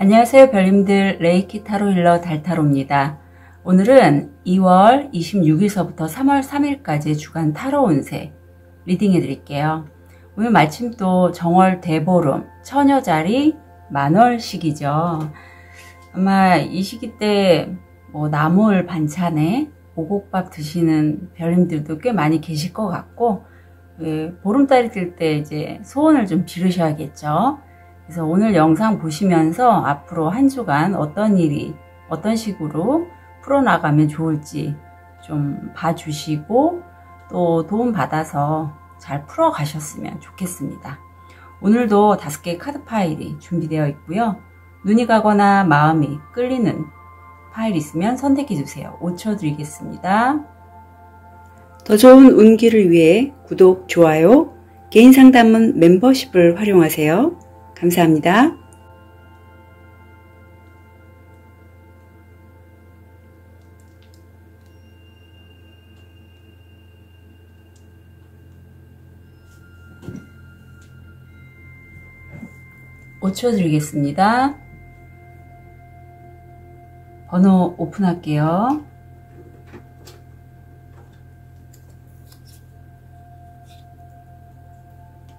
안녕하세요 별님들, 레이키 타로 힐러 달타로입니다. 오늘은 2월 26일서부터 3월 3일까지 주간 타로 운세 리딩 해드릴게요. 오늘 마침 또 정월 대보름 처녀자리 만월 시기죠. 아마 이 시기 때 나물 반찬에 오곡밥 드시는 별님들도 꽤 많이 계실 것 같고, 보름달이 뜰 때 이제 소원을 좀 빌으셔야겠죠. 그래서 오늘 영상 보시면서 앞으로 한 주간 어떤 일이 어떤 식으로 풀어나가면 좋을지 좀 봐주시고 또 도움 받아서 잘 풀어 가셨으면 좋겠습니다. 오늘도 5개의 카드 파일이 준비되어 있고요. 눈이 가거나 마음이 끌리는 파일 있으면 선택해 주세요. 5초 드리겠습니다. 더 좋은 운기를 위해 구독, 좋아요, 개인 상담은 멤버십을 활용하세요. 감사합니다. (5초) 드리겠습니다. 번호 오픈할게요.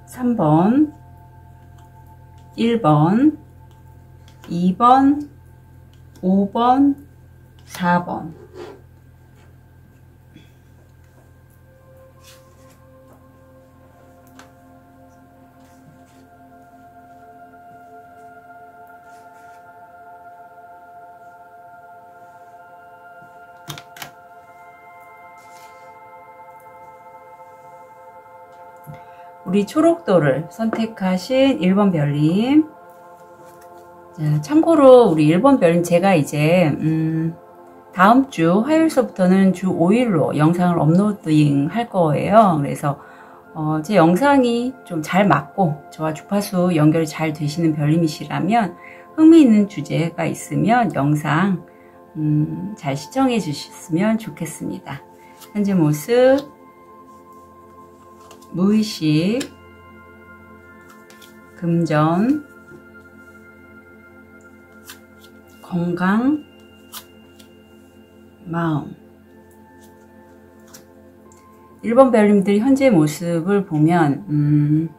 3번, 1번, 2번, 5번, 4번. 우리 초록도를 선택하신 1번 별님. 자, 참고로 우리 1번 별님 제가 이제 다음 주 화요일서부터는 주 5일로 영상을 업로딩 할 거예요. 그래서 제 영상이 좀 잘 맞고 저와 주파수 연결이 잘 되시는 별님이시라면 흥미있는 주제가 있으면 영상 잘 시청해 주셨으면 좋겠습니다. 현재 모습, 무의식, 금전, 건강, 마음. 1번 별님들 현재 모습을 보면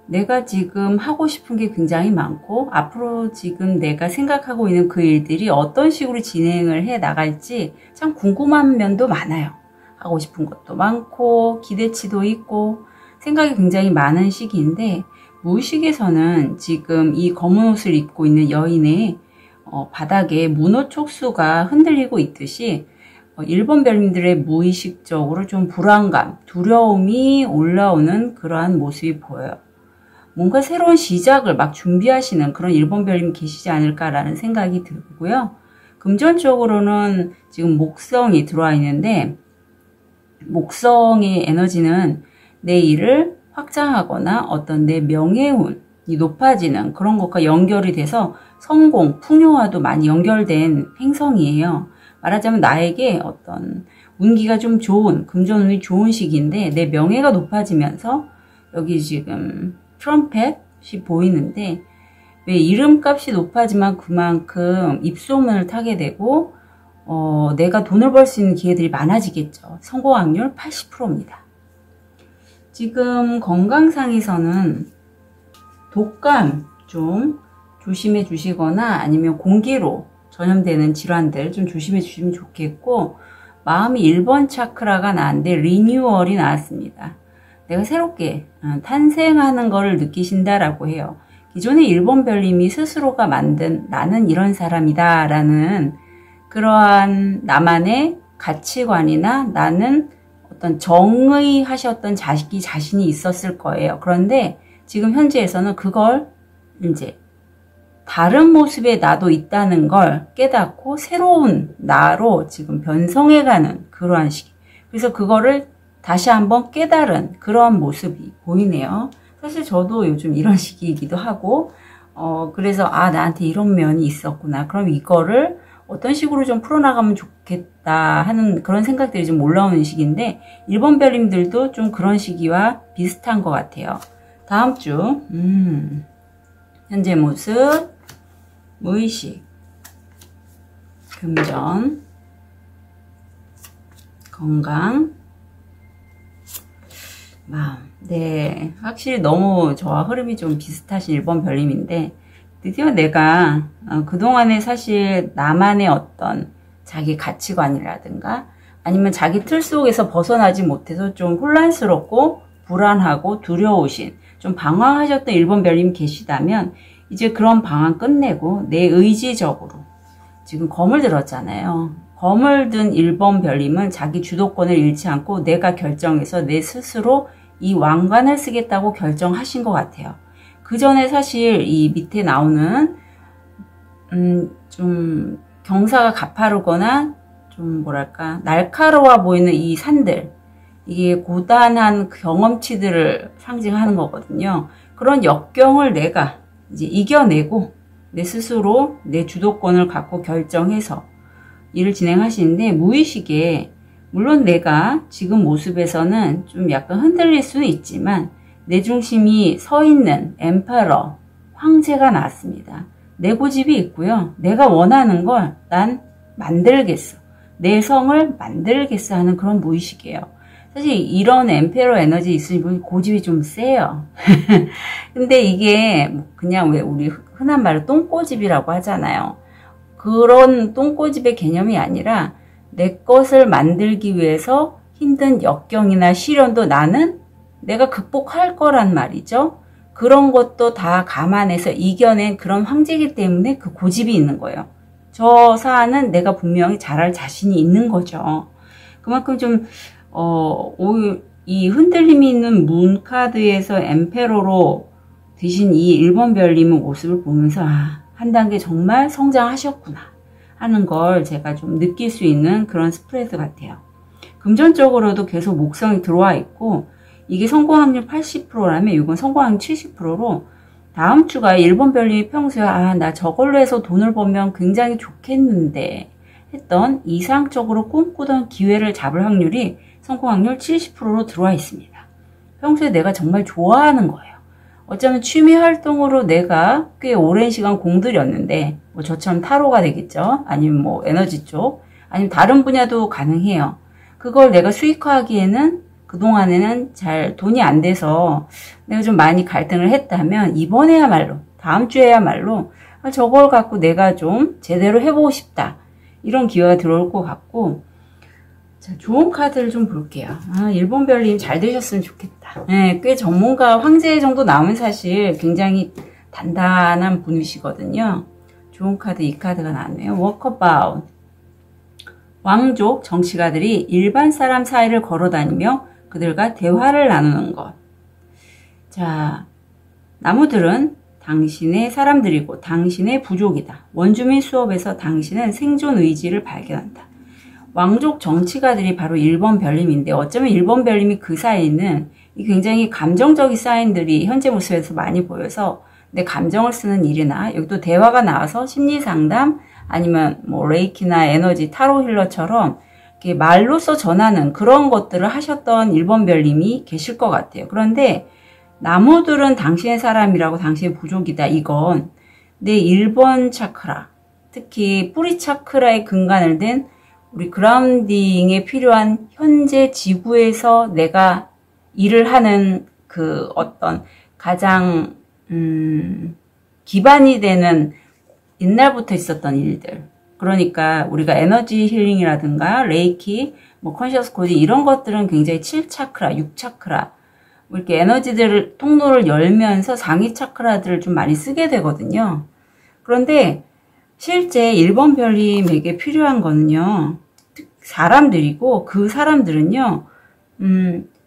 내가 지금 하고 싶은 게 굉장히 많고 앞으로 지금 내가 생각하고 있는 그 일들이 어떤 식으로 진행을 해 나갈지 참 궁금한 면도 많아요. 하고 싶은 것도 많고 기대치도 있고 생각이 굉장히 많은 시기인데, 무의식에서는 지금 이 검은 옷을 입고 있는 여인의 바닥에 문호 촉수가 흔들리고 있듯이 1번 별님들의 무의식적으로 좀 불안감, 두려움이 올라오는 그러한 모습이 보여요. 뭔가 새로운 시작을 막 준비하시는 그런 1번 별님 계시지 않을까라는 생각이 들고요. 금전적으로는 지금 목성이 들어와 있는데, 목성의 에너지는 내 일을 확장하거나 어떤 내 명예운이 높아지는 그런 것과 연결이 돼서 성공, 풍요와도 많이 연결된 행성이에요. 말하자면 나에게 어떤 운기가 좀 좋은, 금전운이 좋은 시기인데 내 명예가 높아지면서 여기 지금 트럼펫이 보이는데, 왜 이름값이 높아지만 그만큼 입소문을 타게 되고 내가 돈을 벌 수 있는 기회들이 많아지겠죠. 성공 확률 80%입니다. 지금 건강상에서는 독감 좀 조심해 주시거나 아니면 공기로 전염되는 질환들 좀 조심해 주시면 좋겠고, 마음이 1번 차크라가 나왔는데 리뉴얼이 나왔습니다. 내가 새롭게 탄생하는 거를 느끼신다라고 해요. 기존의 1번 별님이 스스로가 만든 나는 이런 사람이다 라는 그러한 나만의 가치관이나 나는 어떤 정의하셨던 자신이 있었을 거예요. 그런데 지금 현재에서는 그걸 이제 다른 모습의 나도 있다는 걸 깨닫고 새로운 나로 지금 변성해가는 그러한 시기. 그래서 그거를 다시 한번 깨달은 그런 모습이 보이네요. 사실 저도 요즘 이런 시기이기도 하고, 그래서 나한테 이런 면이 있었구나. 그럼 이거를 어떤 식으로 좀 풀어나가면 좋겠다 하는 그런 생각들이 좀 올라오는 시기인데, 1번 별님들도 좀 그런 시기와 비슷한 것 같아요. 다음 주 현재 모습, 무의식, 금전, 건강, 마음. 네, 확실히 너무 저와 흐름이 좀 비슷하신 1번 별님인데, 드디어 내가 그동안에 사실 나만의 어떤 자기 가치관이라든가 아니면 자기 틀 속에서 벗어나지 못해서 좀 혼란스럽고 불안하고 두려우신, 좀 방황하셨던 1번 별님 계시다면 이제 그런 방황 끝내고 내 의지적으로 지금 검을 들었잖아요. 검을 든 1번 별님은 자기 주도권을 잃지 않고 내가 결정해서 내 스스로 이 왕관을 쓰겠다고 결정하신 것 같아요. 그 전에 사실 이 밑에 나오는 좀 경사가 가파르거나 좀 뭐랄까 날카로워 보이는 이 산들, 이게 고단한 경험치들을 상징하는 거거든요. 그런 역경을 내가 이제 이겨내고 내 스스로 내 주도권을 갖고 결정해서 일을 진행하시는데, 무의식에 물론 내가 지금 모습에서는 좀 약간 흔들릴 수는 있지만 내 중심이 서 있는 엠퍼러, 황제가 나왔습니다. 내 고집이 있고요. 내가 원하는 걸 난 만들겠어. 내 성을 만들겠어 하는 그런 무의식이에요. 사실 이런 엠페러 에너지 있으신 분이 고집이 좀 세요. 근데 이게 그냥 왜 우리 흔한 말로 똥꼬집이라고 하잖아요. 그런 똥꼬집의 개념이 아니라 내 것을 만들기 위해서 힘든 역경이나 시련도 나는 내가 극복할 거란 말이죠. 그런 것도 다 감안해서 이겨낸 그런 황제이기 때문에 그 고집이 있는 거예요. 저 사안은 내가 분명히 잘할 자신이 있는 거죠. 그만큼 좀 이 흔들림이 있는 문카드에서 엠페러로 되신 이 1번 별님의 모습을 보면서 한 단계 정말 성장하셨구나 하는 걸 제가 좀 느낄 수 있는 그런 스프레드 같아요. 금전적으로도 계속 목성이 들어와 있고, 이게 성공 확률 80%라면 이건 성공 확률 70%로 다음 주가 1번 별님이 평소에 나 저걸로 해서 돈을 벌면 굉장히 좋겠는데 했던 이상적으로 꿈꾸던 기회를 잡을 확률이 성공 확률 70%로 들어와 있습니다. 평소에 내가 정말 좋아하는 거예요. 어쩌면 취미 활동으로 내가 꽤 오랜 시간 공들였는데, 뭐 저처럼 타로가 되겠죠. 아니면 뭐 에너지 쪽, 아니면 다른 분야도 가능해요. 그걸 내가 수익화하기에는 그동안에는 잘 돈이 안 돼서 내가 좀 많이 갈등을 했다면, 이번에야말로, 다음 주에야말로 저걸 갖고 내가 좀 제대로 해보고 싶다. 이런 기회가 들어올 것 같고, 자, 좋은 카드를 좀 볼게요. 1번 별님 잘 되셨으면 좋겠다. 네, 꽤 전문가 황제 정도 나오면 사실 굉장히 단단한 분이시거든요. 좋은 카드, 이 카드가 나왔네요. 워커바웃. 왕족 정치가들이 일반 사람 사이를 걸어다니며 그들과 대화를 나누는 것. 자, 나무들은 당신의 사람들이고 당신의 부족이다. 원주민 수업에서 당신은 생존 의지를 발견한다. 왕족 정치가들이 바로 1번 별님인데, 어쩌면 1번 별님이 그 사이에는 굉장히 감정적인 사인들이 현재 모습에서 많이 보여서 내 감정을 쓰는 일이나, 여기도 대화가 나와서 심리상담 아니면 뭐 레이키나 에너지 타로 힐러처럼 이렇게 말로써 전하는 그런 것들을 하셨던 1번 별님이 계실 것 같아요. 그런데 나무들은 당신의 사람이라고 당신의 부족이다. 이건 내 1번 차크라, 특히 뿌리 차크라의 근간을 댄 우리 그라운딩에 필요한 현재 지구에서 내가 일을 하는 그 어떤 가장 기반이 되는 옛날부터 있었던 일들. 그러니까 우리가 에너지 힐링이라든가 레이키, 뭐 컨셔스 코딩 이런 것들은 굉장히 7차크라, 6차크라 이렇게 에너지들 통로를 열면서 상위 차크라들을 좀 많이 쓰게 되거든요. 그런데 실제 1번 별님에게 필요한 거는요, 사람들이고, 그 사람들은요,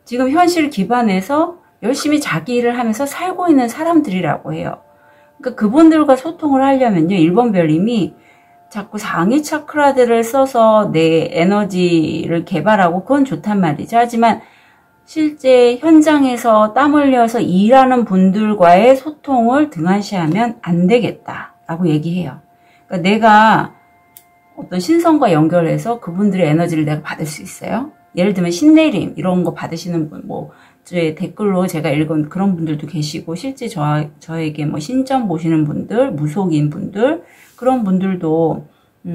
지금 현실 기반에서 열심히 자기 일을 하면서 살고 있는 사람들이라고 해요. 그러니까 그분들과 소통을 하려면요, 1번 별님이 자꾸 상위 차크라들을 써서 내 에너지를 개발하고 그건 좋단 말이죠. 하지만 실제 현장에서 땀 흘려서 일하는 분들과의 소통을 등한시하면 안 되겠다라고 얘기해요. 그러니까 내가 어떤 신성과 연결해서 그분들의 에너지를 내가 받을 수 있어요. 예를 들면 신내림 이런 거 받으시는 분, 뭐 제 댓글로 제가 읽은 그런 분들도 계시고, 실제 저에게 뭐 신점 보시는 분들, 무속인 분들, 그런 분들도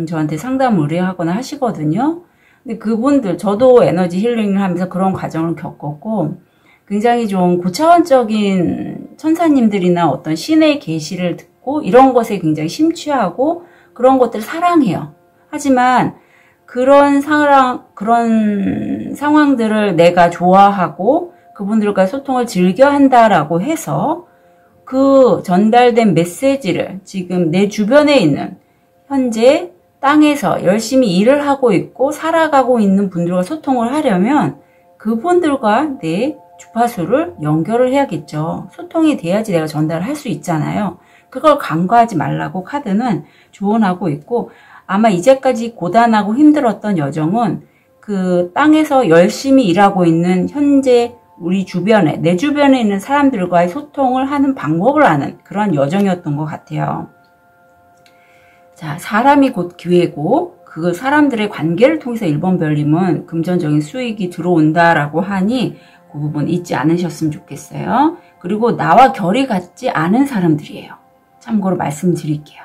저한테 상담 의뢰하거나 하시거든요. 근데 그분들, 저도 에너지 힐링을 하면서 그런 과정을 겪었고, 굉장히 좀 고차원적인 천사님들이나 어떤 신의 계시를 듣고 이런 것에 굉장히 심취하고 그런 것들을 사랑해요. 하지만 그런 상황들을 내가 좋아하고 그분들과 소통을 즐겨 한다라고 해서 그 전달된 메시지를 지금 내 주변에 있는 현재 땅에서 열심히 일을 하고 있고 살아가고 있는 분들과 소통을 하려면 그분들과 내 주파수를 연결을 해야겠죠. 소통이 돼야지 내가 전달을 할 수 있잖아요. 그걸 간과하지 말라고 카드는 조언하고 있고, 아마 이제까지 고단하고 힘들었던 여정은 그 땅에서 열심히 일하고 있는 현재 우리 주변에, 내 주변에 있는 사람들과의 소통을 하는 방법을 아는 그런 여정이었던 것 같아요. 자, 사람이 곧 기회고 그 사람들의 관계를 통해서 1번 별님은 금전적인 수익이 들어온다라고 하니 그 부분 잊지 않으셨으면 좋겠어요. 그리고 나와 결이 같지 않은 사람들이에요. 참고로 말씀드릴게요.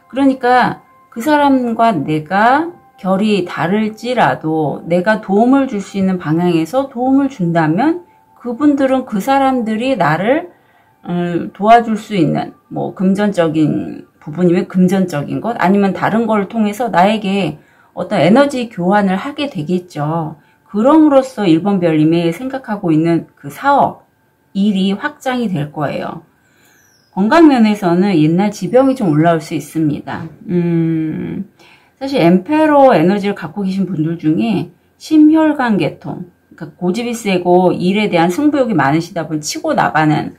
그러니까 그 사람과 내가 결이 다를지라도 내가 도움을 줄 수 있는 방향에서 도움을 준다면 그분들은 그 사람들이 나를 도와줄 수 있는 뭐 금전적인 부분이면 금전적인 것 아니면 다른 걸 통해서 나에게 어떤 에너지 교환을 하게 되겠죠. 그럼으로써 1번 별님이 생각하고 있는 그 사업, 일이 확장이 될 거예요. 건강 면에서는 옛날 지병이 좀 올라올 수 있습니다. 사실 엠페로 에너지를 갖고 계신 분들 중에 심혈관 계통, 그러니까 고집이 세고 일에 대한 승부욕이 많으시다 보니 치고 나가는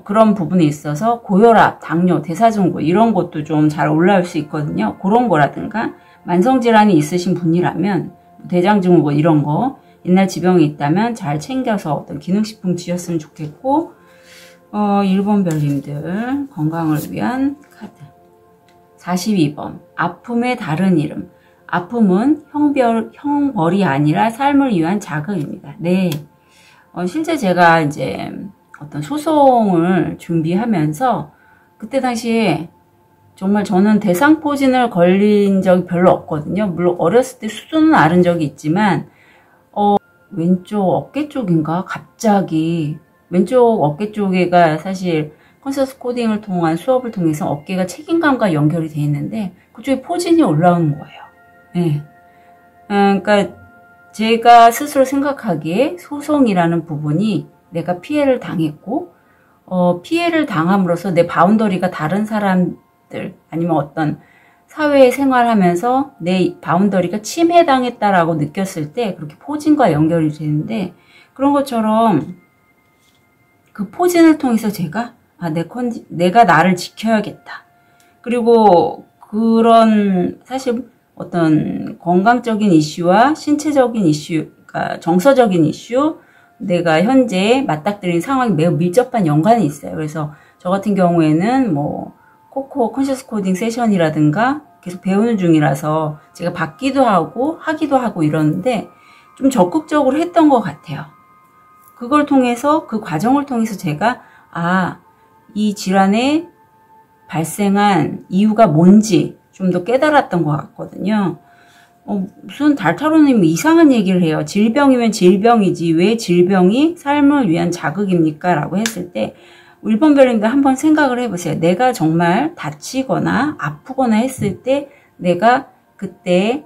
그런 부분이 있어서 고혈압, 당뇨, 대사증후 이런 것도 좀 잘 올라올 수 있거든요. 그런 거라든가 만성질환이 있으신 분이라면 대장증후 이런 거 옛날 지병이 있다면 잘 챙겨서 어떤 기능식품 드셨으면 좋겠고 1번 별님들 건강을 위한 카드 42번 아픔의 다른 이름. 아픔은 형벌이 아니라 삶을 위한 자극입니다. 네, 실제 제가 이제 어떤 소송을 준비하면서 그때 당시에 정말 저는 대상포진을 걸린 적이 별로 없거든요. 물론 어렸을 때 수두는 앓은 적이 있지만 왼쪽 어깨 쪽인가 갑자기 왼쪽 어깨 쪽에가 사실 컨셔스 코딩을 통한 수업을 통해서 어깨가 책임감과 연결이 돼 있는데 그쪽에 포진이 올라오는 거예요. 네. 그러니까 제가 스스로 생각하기에 소송이라는 부분이 내가 피해를 당했고 피해를 당함으로써 내 바운더리가 다른 사람들 아니면 어떤 사회에 생활하면서 내 바운더리가 침해당했다라고 느꼈을 때 그렇게 포진과 연결이 되는데 그런 것처럼 그 포진을 통해서 제가 내가 나를 지켜야겠다. 그리고 그런 사실 어떤 건강적인 이슈와 신체적인 이슈, 그러니까 정서적인 이슈, 내가 현재 맞닥뜨린 상황이 매우 밀접한 연관이 있어요. 그래서 저 같은 경우에는 뭐 코코 컨셔스 코딩 세션이라든가 계속 배우는 중이라서 제가 받기도 하고 하기도 하고 이러는데 좀 적극적으로 했던 것 같아요. 그걸 통해서 그 과정을 통해서 제가 이 질환에 발생한 이유가 뭔지 좀 더 깨달았던 것 같거든요. 무슨 달타로님 이상한 얘기를 해요. 질병이면 질병이지 왜 질병이 삶을 위한 자극입니까? 라고 했을 때 1번 별님도 한번 생각을 해보세요. 내가 정말 다치거나 아프거나 했을 때 내가 그때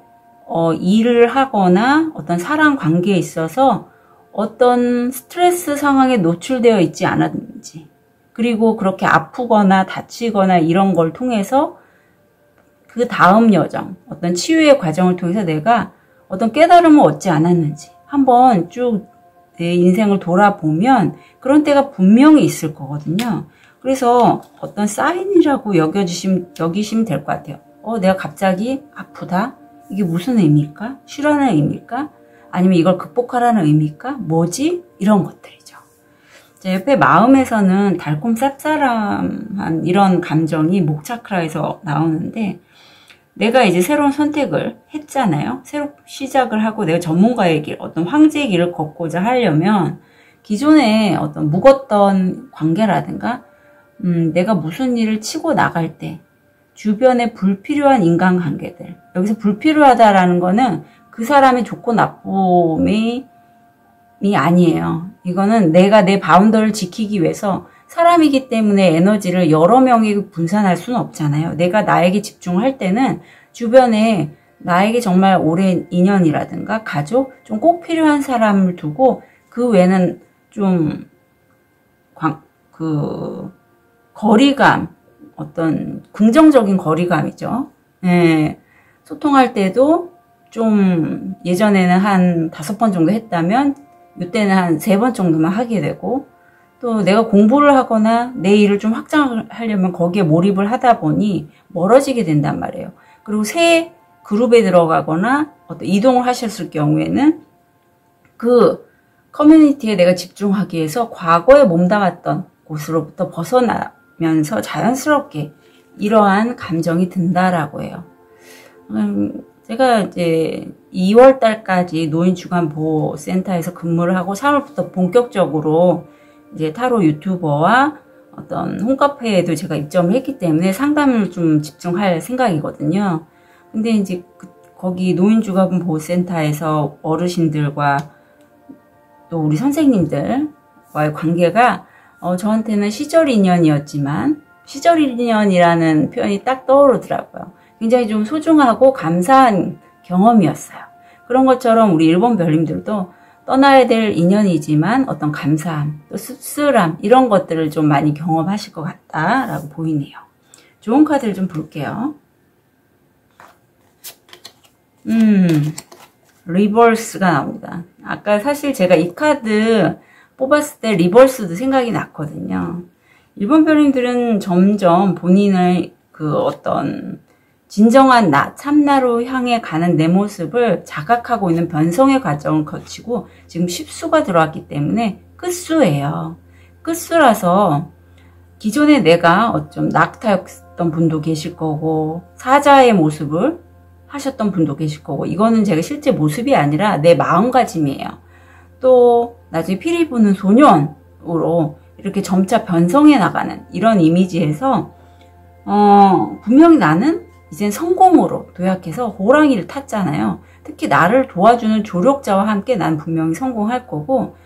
일을 하거나 어떤 사랑 관계에 있어서 어떤 스트레스 상황에 노출되어 있지 않았는지 그리고 그렇게 아프거나 다치거나 이런 걸 통해서 그 다음 여정, 어떤 치유의 과정을 통해서 내가 어떤 깨달음을 얻지 않았는지 한번 쭉 내 인생을 돌아보면 그런 때가 분명히 있을 거거든요. 그래서 어떤 사인이라고 여기시면 될 것 같아요. 내가 갑자기 아프다? 이게 무슨 의미일까? 쉬라는 의미일까? 아니면 이걸 극복하라는 의미일까? 뭐지? 이런 것들이죠. 제 옆에 마음에서는 달콤 쌉싸름한 이런 감정이 목차크라에서 나오는데 내가 이제 새로운 선택을 했잖아요. 새로 시작을 하고 내가 전문가의 길, 어떤 황제의 길을 걷고자 하려면 기존에 어떤 묵었던 관계라든가 내가 무슨 일을 치고 나갈 때 주변에 불필요한 인간관계들, 여기서 불필요하다라는 거는 그 사람의 좋고 나쁨이 아니에요. 이거는 내가 내 바운더를 지키기 위해서 사람이기 때문에 에너지를 여러 명에게 분산할 수는 없잖아요. 내가 나에게 집중할 때는 주변에 나에게 정말 오랜 인연이라든가 가족, 좀 꼭 필요한 사람을 두고 그 외에는 좀 거리감, 어떤 긍정적인 거리감이죠. 예, 소통할 때도 좀 예전에는 한 5번 정도 했다면 이때는 한 3번 정도만 하게 되고, 또 내가 공부를 하거나 내 일을 좀 확장하려면 거기에 몰입을 하다 보니 멀어지게 된단 말이에요. 그리고 새 그룹에 들어가거나 어떤 이동을 하셨을 경우에는 그 커뮤니티에 내가 집중하기 위해서 과거에 몸담았던 곳으로부터 벗어나면서 자연스럽게 이러한 감정이 든다라고 해요. 제가 이제 2월 달까지 노인주간보호센터에서 근무를 하고 3월부터 본격적으로 이제 타로 유튜버와 어떤 홈카페에도 제가 입점을 했기 때문에 상담을 좀 집중할 생각이거든요. 근데 이제 거기 노인주간보호센터에서 어르신들과 또 우리 선생님들과의 관계가 저한테는 시절 인연이었지만, 시절 인연이라는 표현이 딱 떠오르더라고요. 굉장히 좀 소중하고 감사한 경험이었어요. 그런 것처럼 우리 일본 별님들도 떠나야 될 인연이지만 어떤 감사함, 또 씁쓸함, 이런 것들을 좀 많이 경험하실 것 같다라고 보이네요. 좋은 카드를 좀 볼게요. 리버스가 나옵니다. 아까 사실 제가 이 카드 뽑았을 때 리버스도 생각이 났거든요. 일본 별님들은 점점 본인의 그 어떤 진정한 나, 참나로 향해 가는 내 모습을 자각하고 있는 변성의 과정을 거치고 지금 10수가 들어왔기 때문에 끝수예요. 끝수라서 기존에 내가 어쩜 낙타였던 분도 계실 거고 사자의 모습을 하셨던 분도 계실 거고, 이거는 제가 실제 모습이 아니라 내 마음가짐이에요. 또 나중에 피리 부는 소년으로 이렇게 점차 변성해 나가는 이런 이미지에서 분명히 나는 이젠 성공으로 도약해서 호랑이를 탔잖아요. 특히 나를 도와주는 조력자와 함께 난 분명히 성공할 거고,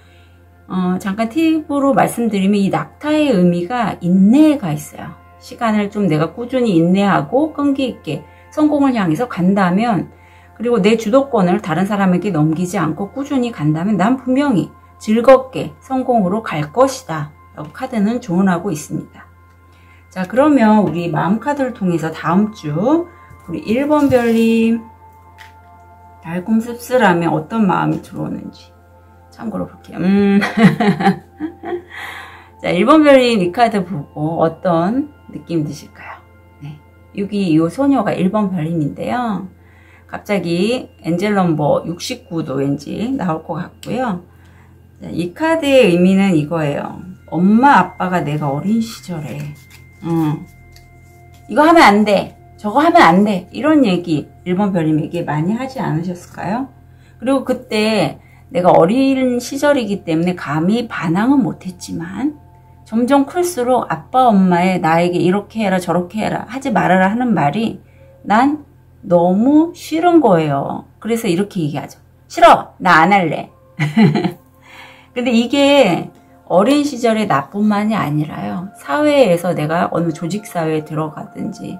잠깐 팁으로 말씀드리면 이 낙타의 의미가 인내가 있어요. 시간을 좀 내가 꾸준히 인내하고 끈기 있게 성공을 향해서 간다면, 그리고 내 주도권을 다른 사람에게 넘기지 않고 꾸준히 간다면 난 분명히 즐겁게 성공으로 갈 것이다 라고 카드는 조언하고 있습니다. 자, 그러면 우리 마음 카드를 통해서 다음 주 우리 1번 별님 달콤 씁쓸함에 어떤 마음이 들어오는지 참고로 볼게요. 자, 1번 별님 이 카드 보고 어떤 느낌 드실까요? 네, 여기 이 소녀가 1번 별님인데요. 갑자기 엔젤 넘버 69도 왠지 나올 것 같고요. 자, 이 카드의 의미는 이거예요. 엄마 아빠가 내가 어린 시절에 이거 하면 안 돼, 저거 하면 안 돼, 이런 얘기 1번 별님에게 많이 하지 않으셨을까요? 그리고 그때 내가 어린 시절이기 때문에 감히 반항은 못했지만 점점 클수록 아빠 엄마의 나에게 이렇게 해라 저렇게 해라 하지 말아라 하는 말이 난 너무 싫은 거예요. 그래서 이렇게 얘기하죠. 싫어, 나 안 할래. 근데 이게 어린 시절의 나뿐만이 아니라요, 사회에서 내가 어느 조직사회에 들어가든지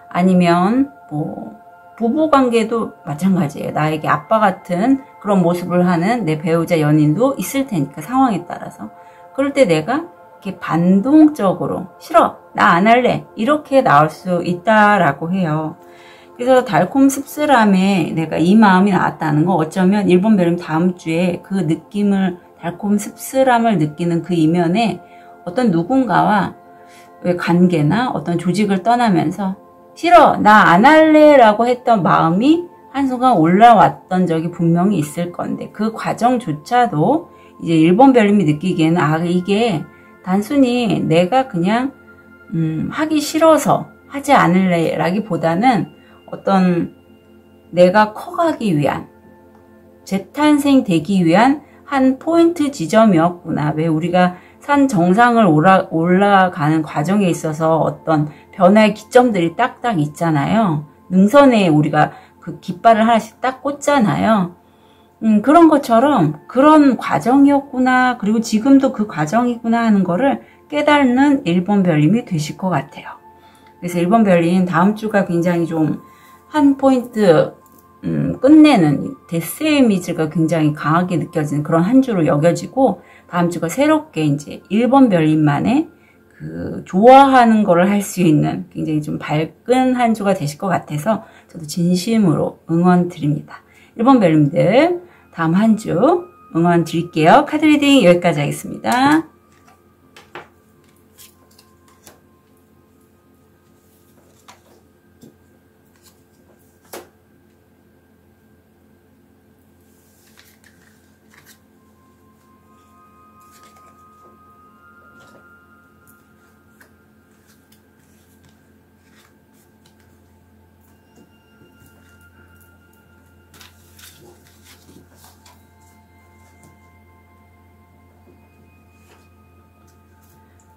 아니면 뭐 부부관계도 마찬가지예요. 나에게 아빠 같은 그런 모습을 하는 내 배우자 연인도 있을 테니까, 상황에 따라서. 그럴 때 내가 이렇게 반동적으로 싫어, 나 안 할래, 이렇게 나올 수 있다라고 해요. 그래서 달콤 씁쓸함에 내가 이 마음이 나왔다는 거, 어쩌면 1번 별님 다음 주에 그 느낌을, 달콤 씁쓸함을 느끼는 그 이면에 어떤 누군가와 관계나 어떤 조직을 떠나면서 싫어, 나 안 할래 라고 했던 마음이 한순간 올라왔던 적이 분명히 있을 건데, 그 과정조차도 이제 1번 별님이 느끼기에는 아, 이게 단순히 내가 그냥 하기 싫어서 하지 않을래 라기보다는 어떤 내가 커가기 위한, 재탄생되기 위한 한 포인트 지점이었구나. 왜 우리가 산 정상을 올라가는 과정에 있어서 어떤 변화의 기점들이 딱딱 있잖아요. 능선에 우리가 그 깃발을 하나씩 딱 꽂잖아요. 그런 것처럼 그런 과정이었구나. 그리고 지금도 그 과정이구나 하는 거를 깨닫는 1번 별님이 되실 것 같아요. 그래서 1번 별님 다음 주가 굉장히 좀 한 포인트 끝내는 데스 이미지가 굉장히 강하게 느껴지는 그런 한 주로 여겨지고, 다음 주가 새롭게 이제 1번 별님만의 그 좋아하는 거를 할 수 있는 굉장히 좀 밝은 한 주가 되실 것 같아서 저도 진심으로 응원 드립니다. 1번 별님들 다음 한 주 응원 드릴게요. 카드 리딩 여기까지 하겠습니다.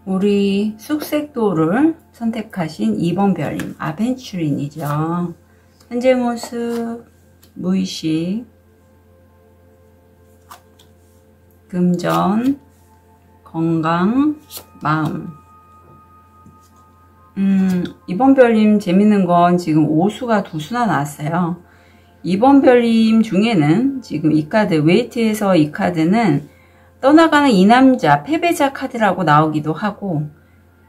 우리 쑥색도를 선택하신 2번 별님, 아벤츄린이죠. 현재 모습, 무의식, 금전, 건강, 마음. 2번 별님 재밌는 건 지금 오수가 두 수나 나왔어요. 2번 별님 중에는 지금 이 카드, 웨이트에서 이 카드는 떠나가는 이 남자, 패배자 카드라고 나오기도 하고,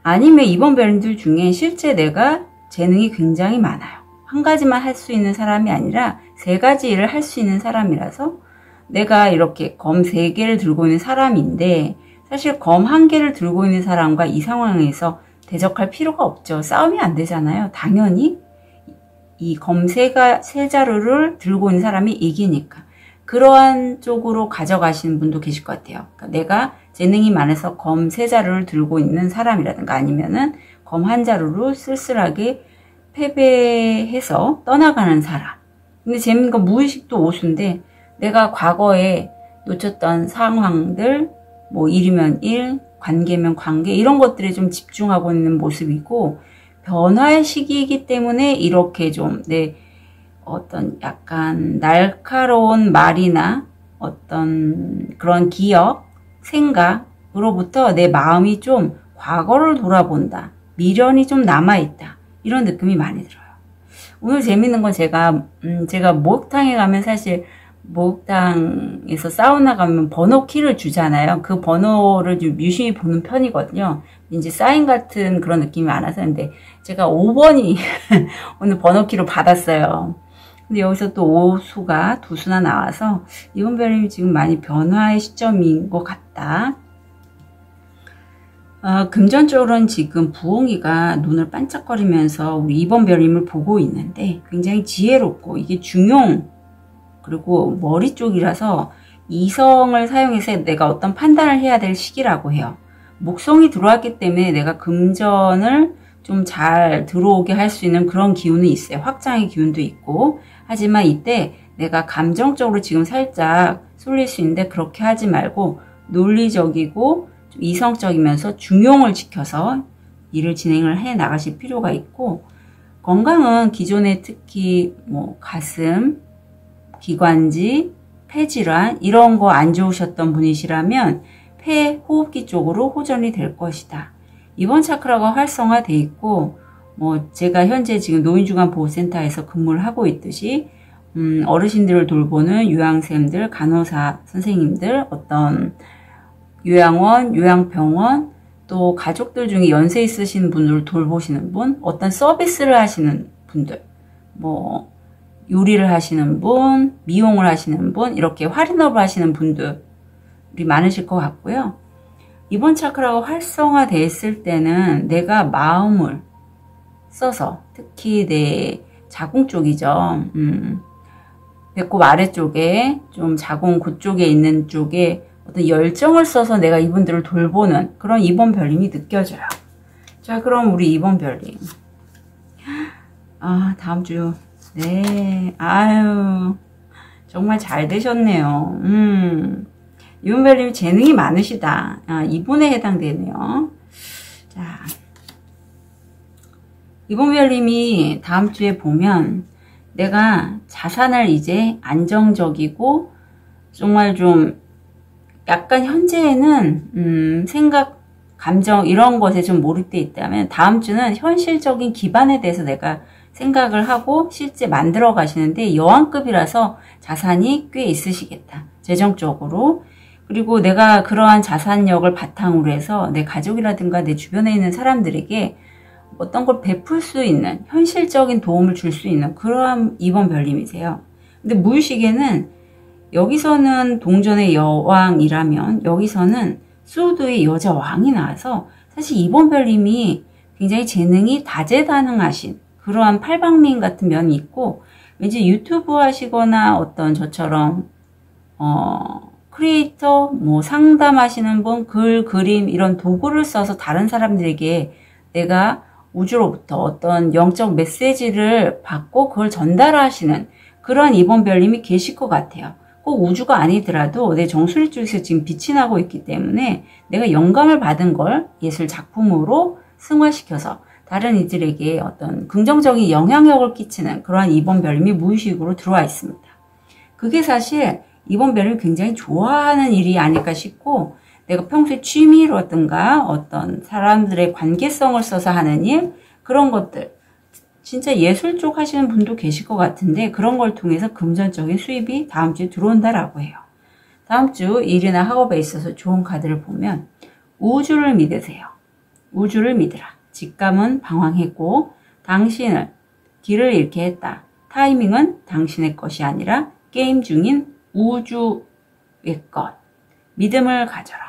아니면 2번 별님들 중에 실제 내가 재능이 굉장히 많아요. 한 가지만 할 수 있는 사람이 아니라 세 가지 일을 할 수 있는 사람이라서 내가 이렇게 검 3개를 들고 있는 사람인데, 사실 검 1개를 들고 있는 사람과 이 상황에서 대적할 필요가 없죠. 싸움이 안 되잖아요. 당연히 이 검 3자루를 들고 있는 사람이 이기니까. 그러한 쪽으로 가져가시는 분도 계실 것 같아요. 그러니까 내가 재능이 많아서 검 3자루를 들고 있는 사람이라든가, 아니면은 검 1자루로 쓸쓸하게 패배해서 떠나가는 사람. 근데 재밌는 건 무의식도 오수인데, 내가 과거에 놓쳤던 상황들, 뭐 일이면 일, 관계면 관계, 이런 것들에 좀 집중하고 있는 모습이고, 변화의 시기이기 때문에 이렇게 좀 어떤 약간 날카로운 말이나 어떤 그런 기억, 생각으로부터 내 마음이 좀 과거를 돌아본다. 미련이 좀 남아있다. 이런 느낌이 많이 들어요. 오늘 재밌는 건 제가 목욕탕에 가면, 사실 목욕탕에서 사우나 가면 번호 키를 주잖아요. 그 번호를 좀 유심히 보는 편이거든요. 이제 사인 같은 그런 느낌이 많아서. 근데 제가 5번이 오늘 번호 키로 받았어요. 근데 여기서 또 오수가 두 수나 나와서 2번 별님이 지금 많이 변화의 시점인 것 같다. 금전적으로는 지금 부엉이가 눈을 반짝거리면서 우리 2번 별님을 보고 있는데, 굉장히 지혜롭고, 이게 중용 그리고 머리 쪽이라서 이성을 사용해서 내가 어떤 판단을 해야 될 시기라고 해요. 목성이 들어왔기 때문에 내가 금전을 좀 잘 들어오게 할 수 있는 그런 기운이 있어요. 확장의 기운도 있고. 하지만 이때 내가 감정적으로 지금 살짝 쏠릴 수 있는데, 그렇게 하지 말고 논리적이고 좀 이성적이면서 중용을 지켜서 일을 진행을 해 나가실 필요가 있고, 건강은 기존에 특히 뭐 가슴, 기관지, 폐질환 이런 거 안 좋으셨던 분이시라면 폐, 호흡기 쪽으로 호전이 될 것이다. 이번 차크라가 활성화돼 있고, 뭐 제가 현재 지금 노인중앙보호센터에서 근무를 하고 있듯이 어르신들을 돌보는 요양쌤들, 간호사 선생님들, 어떤 요양원, 요양병원, 또 가족들 중에 연세 있으신 분들을 돌보시는 분, 어떤 서비스를 하시는 분들, 뭐 요리를 하시는 분, 미용을 하시는 분, 이렇게 할인업을 하시는 분들이 많으실 것 같고요. 이번 차크라가 활성화됐을 때는 내가 마음을 써서, 특히 내 자궁 쪽이죠. 배꼽 아래쪽에 좀 자궁 그쪽에 있는 쪽에 어떤 열정을 써서 내가 이분들을 돌보는 그런 2번 별님이 느껴져요. 자, 그럼 우리 2번 별님. 다음 주 네, 아유, 정말 잘 되셨네요. 이분별님 재능이 많으시다. 2분에 해당되네요. 자, 이분별님이 다음 주에 보면 내가 자산을 이제 안정적이고 정말 좀 약간 현재에는 생각, 감정 이런 것에 좀 몰입돼 있다면 다음 주는 현실적인 기반에 대해서 내가 생각을 하고 실제 만들어 가시는데 여왕급이라서 자산이 꽤 있으시겠다. 재정적으로. 그리고 내가 그러한 자산력을 바탕으로 해서 내 가족이라든가 내 주변에 있는 사람들에게 어떤 걸 베풀 수 있는 현실적인 도움을 줄 수 있는 그러한 이번 별님이세요. 근데 무의식에는 여기서는 동전의 여왕이라면 여기서는 소드의 여자 왕이 나와서 사실 이번 별님이 굉장히 재능이 다재다능하신 그러한 팔방미인 같은 면이 있고 왠지 유튜브 하시거나 어떤 저처럼 크리에이터 뭐 상담하시는 분, 글, 그림 이런 도구를 써서 다른 사람들에게 내가 우주로부터 어떤 영적 메시지를 받고 그걸 전달하시는 그런 이번 별님이 계실 것 같아요. 꼭 우주가 아니더라도 내 정수리 쪽에서 지금 빛이 나고 있기 때문에 내가 영감을 받은 걸 예술 작품으로 승화시켜서 다른 이들에게 어떤 긍정적인 영향력을 끼치는 그러한 이번 별님이 무의식으로 들어와 있습니다. 그게 사실 이번 별님이 굉장히 좋아하는 일이 아닐까 싶고 내가 평소에 취미라든가 어떤 사람들의 관계성을 써서 하는 일 그런 것들 진짜 예술 쪽 하시는 분도 계실 것 같은데 그런 걸 통해서 금전적인 수입이 다음 주에 들어온다라고 해요. 다음 주 일이나 학업에 있어서 좋은 카드를 보면 우주를 믿으세요. 우주를 믿으라. 직감은 방황했고 당신을 길을 잃게 했다. 타이밍은 당신의 것이 아니라 게임 중인 우주의 것. 믿음을 가져라.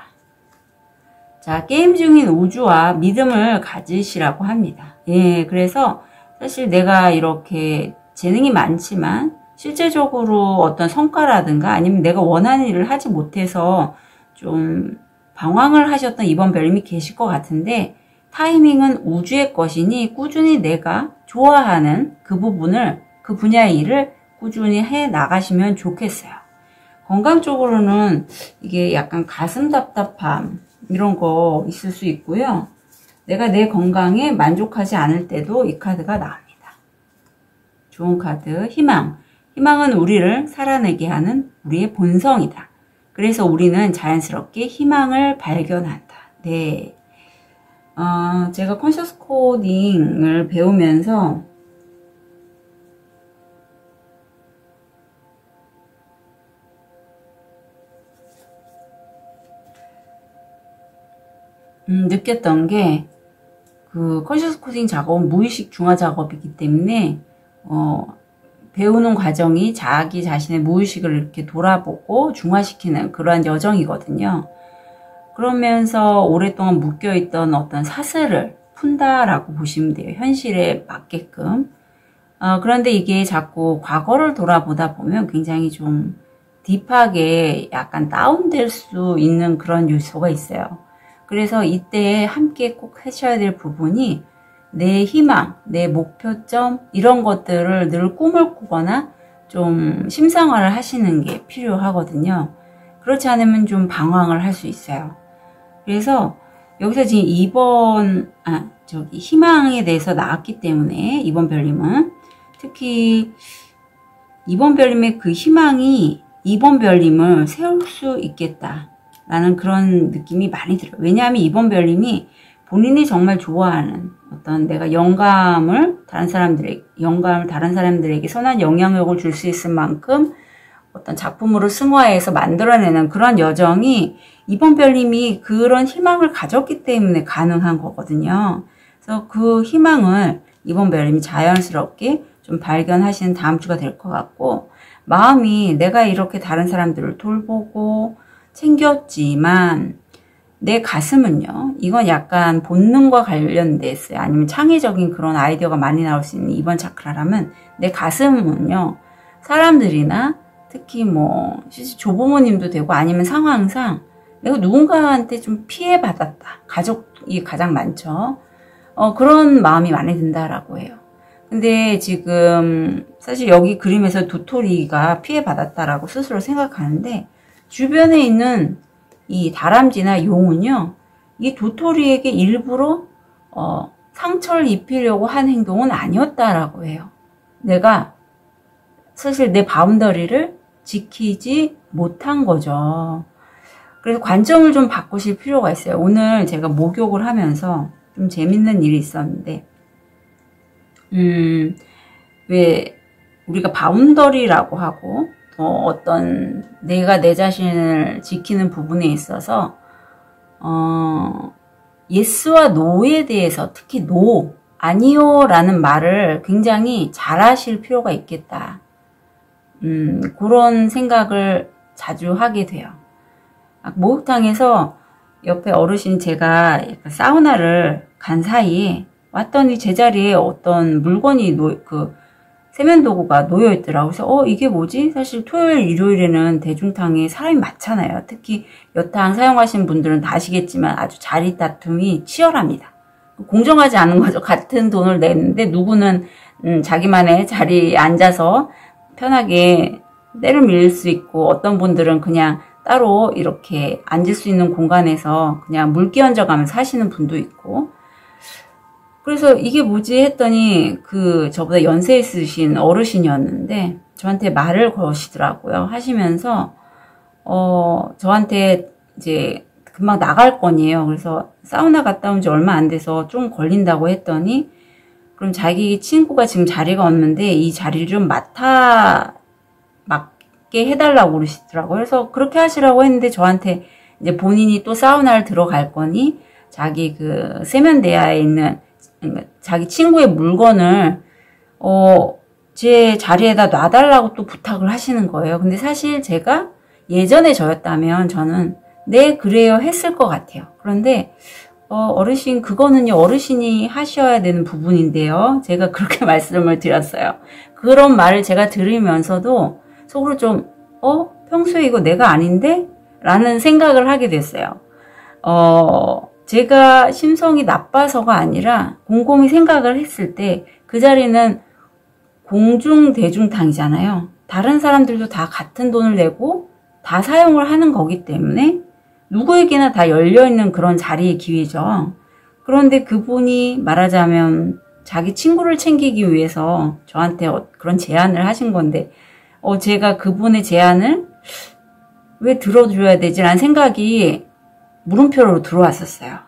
자, 게임 중인 우주와 믿음을 가지시라고 합니다. 예, 그래서 사실 내가 이렇게 재능이 많지만 실제적으로 어떤 성과라든가 아니면 내가 원하는 일을 하지 못해서 좀 방황을 하셨던 이번 별님이 계실 것 같은데 타이밍은 우주의 것이니 꾸준히 내가 좋아하는 그 부분을 그 분야의 일을 꾸준히 해 나가시면 좋겠어요. 건강적으로는 이게 약간 가슴 답답함 이런 거 있을 수 있고요. 내가 내 건강에 만족하지 않을 때도 이 카드가 나옵니다. 좋은 카드, 희망. 희망은 우리를 살아내게 하는 우리의 본성이다. 그래서 우리는 자연스럽게 희망을 발견한다. 네. 제가 컨셔스 코딩을 배우면서 느꼈던 게 그 컨셔스 코딩 작업은 무의식 중화 작업이기 때문에 배우는 과정이 자기 자신의 무의식을 이렇게 돌아보고 중화시키는 그러한 여정이거든요. 그러면서 오랫동안 묶여있던 어떤 사슬을 푼다라고 보시면 돼요. 현실에 맞게끔. 그런데 이게 자꾸 과거를 돌아보다 보면 굉장히 좀 딥하게 약간 다운될 수 있는 그런 요소가 있어요. 그래서 이때 함께 꼭 하셔야 될 부분이 내 희망, 내 목표점 이런 것들을 늘 꿈을 꾸거나 좀 심상화를 하시는 게 필요하거든요. 그렇지 않으면 좀 방황을 할 수 있어요. 그래서 여기서 지금 희망에 대해서 나왔기 때문에 이번 별님은 특히 이번 별님의 그 희망이 이번 별님을 세울 수 있겠다. 라는 그런 느낌이 많이 들어요. 왜냐하면 이번 별님이 본인이 정말 좋아하는 어떤 내가 영감을 다른 사람들에게 선한 영향력을 줄 수 있을 만큼 어떤 작품으로 승화해서 만들어내는 그런 여정이 이번 별님이 그런 희망을 가졌기 때문에 가능한 거거든요. 그래서 그 희망을 이번 별님이 자연스럽게 좀 발견하시는 다음 주가 될 것 같고 마음이 내가 이렇게 다른 사람들을 돌보고 챙겼지만 내 가슴은요. 이건 약간 본능과 관련돼 있어요. 아니면 창의적인 그런 아이디어가 많이 나올 수 있는 이번 차크라라면 내 가슴은요. 사람들이나 특히 뭐 조부모님도 되고 아니면 상황상 내가 누군가한테 좀 피해받았다. 가족이 가장 많죠. 그런 마음이 많이 든다라고 해요. 근데 지금 사실 여기 그림에서 도토리가 피해받았다라고 스스로 생각하는데, 주변에 있는 이 다람쥐나 용은요, 이 도토리에게 일부러 상처를 입히려고 한 행동은 아니었다라고 해요. 내가 사실 내 바운더리를 지키지 못한 거죠. 그래서 관점을 좀 바꾸실 필요가 있어요. 오늘 제가 목욕을 하면서 좀 재밌는 일이 있었는데, 왜 우리가 바운더리라고 하고 어떤 내가 내 자신을 지키는 부분에 있어서 예스와 노에 대해서, 특히 노, 아니요 라는 말을 굉장히 잘하실 필요가 있겠다. 그런 생각을 자주 하게 돼요. 목욕탕에서 옆에 어르신, 제가 사우나를 간 사이에 왔더니 제자리에 어떤 물건이 세면도구가 놓여 있더라고요. 그래서 이게 뭐지? 사실 토요일, 일요일에는 대중탕에 사람이 많잖아요. 특히 여탕 사용하시는 분들은 다 아시겠지만 아주 자리 다툼이 치열합니다. 공정하지 않은 거죠. 같은 돈을 냈는데 누구는 자기만의 자리에 앉아서 편하게 때를 밀 수 있고, 어떤 분들은 그냥 따로 이렇게 앉을 수 있는 공간에서 그냥 물 끼얹어가면서 하시는 분도 있고. 그래서 이게 뭐지 했더니 저보다 연세 있으신 어르신이었는데 저한테 말을 거시더라고요. 하시면서 저한테 이제 금방 나갈 거니에요. 그래서 사우나 갔다 온 지 얼마 안 돼서 좀 걸린다고 했더니, 그럼 자기 친구가 지금 자리가 없는데 이 자리를 좀 맡게 해달라고 그러시더라고요. 그래서 그렇게 하시라고 했는데, 저한테 이제 본인이 또 사우나를 들어갈 거니 자기 세면대야에 있는 자기 친구의 물건을 제 자리에다 놔달라고 또 부탁을 하시는 거예요. 근데 사실 제가 예전에 저였다면 저는 네 그래요 했을 것 같아요. 그런데 어르신, 그거는요 어르신이 하셔야 되는 부분인데요, 제가 그렇게 말씀을 드렸어요. 그런 말을 제가 들으면서도 속으로 좀 평소에 이거 내가 아닌데? 라는 생각을 하게 됐어요. 제가 심성이 나빠서가 아니라 곰곰이 생각을 했을 때 그 자리는 공중대중탕이잖아요. 다른 사람들도 다 같은 돈을 내고 다 사용을 하는 거기 때문에 누구에게나 다 열려있는 그런 자리의 기회죠. 그런데 그분이 말하자면 자기 친구를 챙기기 위해서 저한테 그런 제안을 하신 건데, 제가 그분의 제안을 왜 들어줘야 되지라는 생각이 물음표로 들어왔었어요.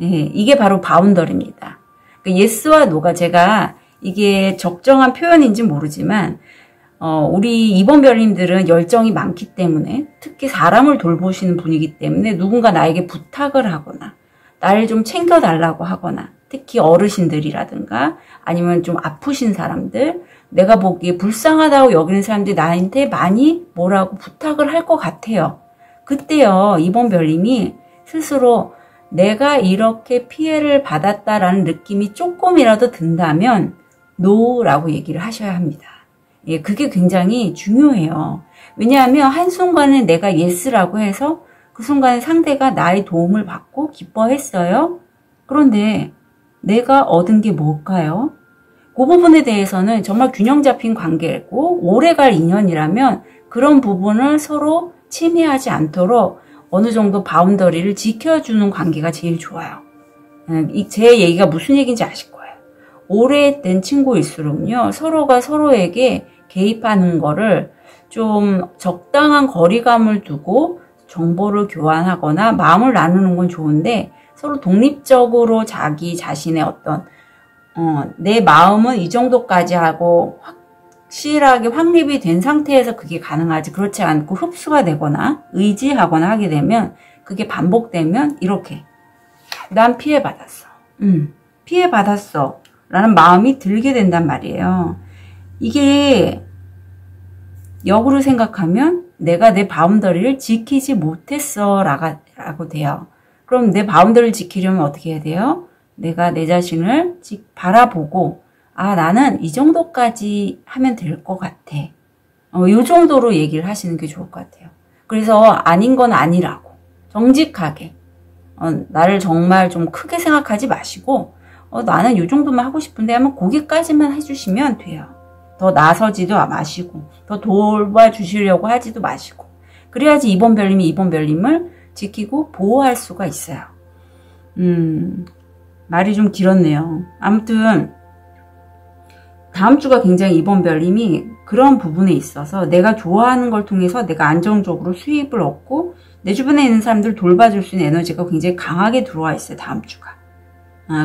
예, 이게 바로 바운더리입니다. 예스와 노가, 제가 이게 적정한 표현인지 모르지만 우리 이번별님들은 열정이 많기 때문에, 특히 사람을 돌보시는 분이기 때문에 누군가 나에게 부탁을 하거나 나를 좀 챙겨달라고 하거나, 특히 어르신들이라든가 아니면 좀 아프신 사람들, 내가 보기에 불쌍하다고 여기는 사람들이 나한테 많이 뭐라고 부탁을 할 것 같아요. 그때요, 이번별님이 스스로 내가 이렇게 피해를 받았다라는 느낌이 조금이라도 든다면 노라고 얘기를 하셔야 합니다. 예, 그게 굉장히 중요해요. 왜냐하면 한순간에 내가 예스라고 해서 그 순간에 상대가 나의 도움을 받고 기뻐했어요. 그런데 내가 얻은 게 뭘까요? 그 부분에 대해서는 정말 균형 잡힌 관계고 오래갈 인연이라면 그런 부분을 서로 침해하지 않도록 어느 정도 바운더리를 지켜주는 관계가 제일 좋아요. 제 얘기가 무슨 얘기인지 아실 거예요. 오래된 친구일수록요, 서로가 서로에게 개입하는 거를 좀 적당한 거리감을 두고 정보를 교환하거나 마음을 나누는 건 좋은데, 서로 독립적으로 자기 자신의 어떤 내 마음은 이 정도까지 하고 확실하게 확립이 된 상태에서 그게 가능하지, 그렇지 않고 흡수가 되거나 의지하거나 하게 되면, 그게 반복되면 이렇게 난 피해받았어, 피해받았어 라는 마음이 들게 된단 말이에요. 이게 역으로 생각하면 내가 내 바운더리를 지키지 못했어 라고 돼요. 그럼 내 바운더리를 지키려면 어떻게 해야 돼요? 내가 내 자신을 바라보고, 나는 이 정도까지 하면 될 것 같아. 이 정도로 얘기를 하시는 게 좋을 것 같아요. 그래서 아닌 건 아니라고 정직하게, 나를 정말 좀 크게 생각하지 마시고, 나는 이 정도만 하고 싶은데 하면 거기까지만 해주시면 돼요. 더 나서지도 마시고 더 돌봐주시려고 하지도 마시고 그래야지 이번 별님이 이번 별님을 지키고 보호할 수가 있어요. 말이 좀 길었네요. 아무튼 다음 주가 굉장히 이번 별님이 그런 부분에 있어서 내가 좋아하는 걸 통해서 내가 안정적으로 수입을 얻고 내 주변에 있는 사람들 돌봐줄 수 있는 에너지가 굉장히 강하게 들어와 있어요. 다음 주가.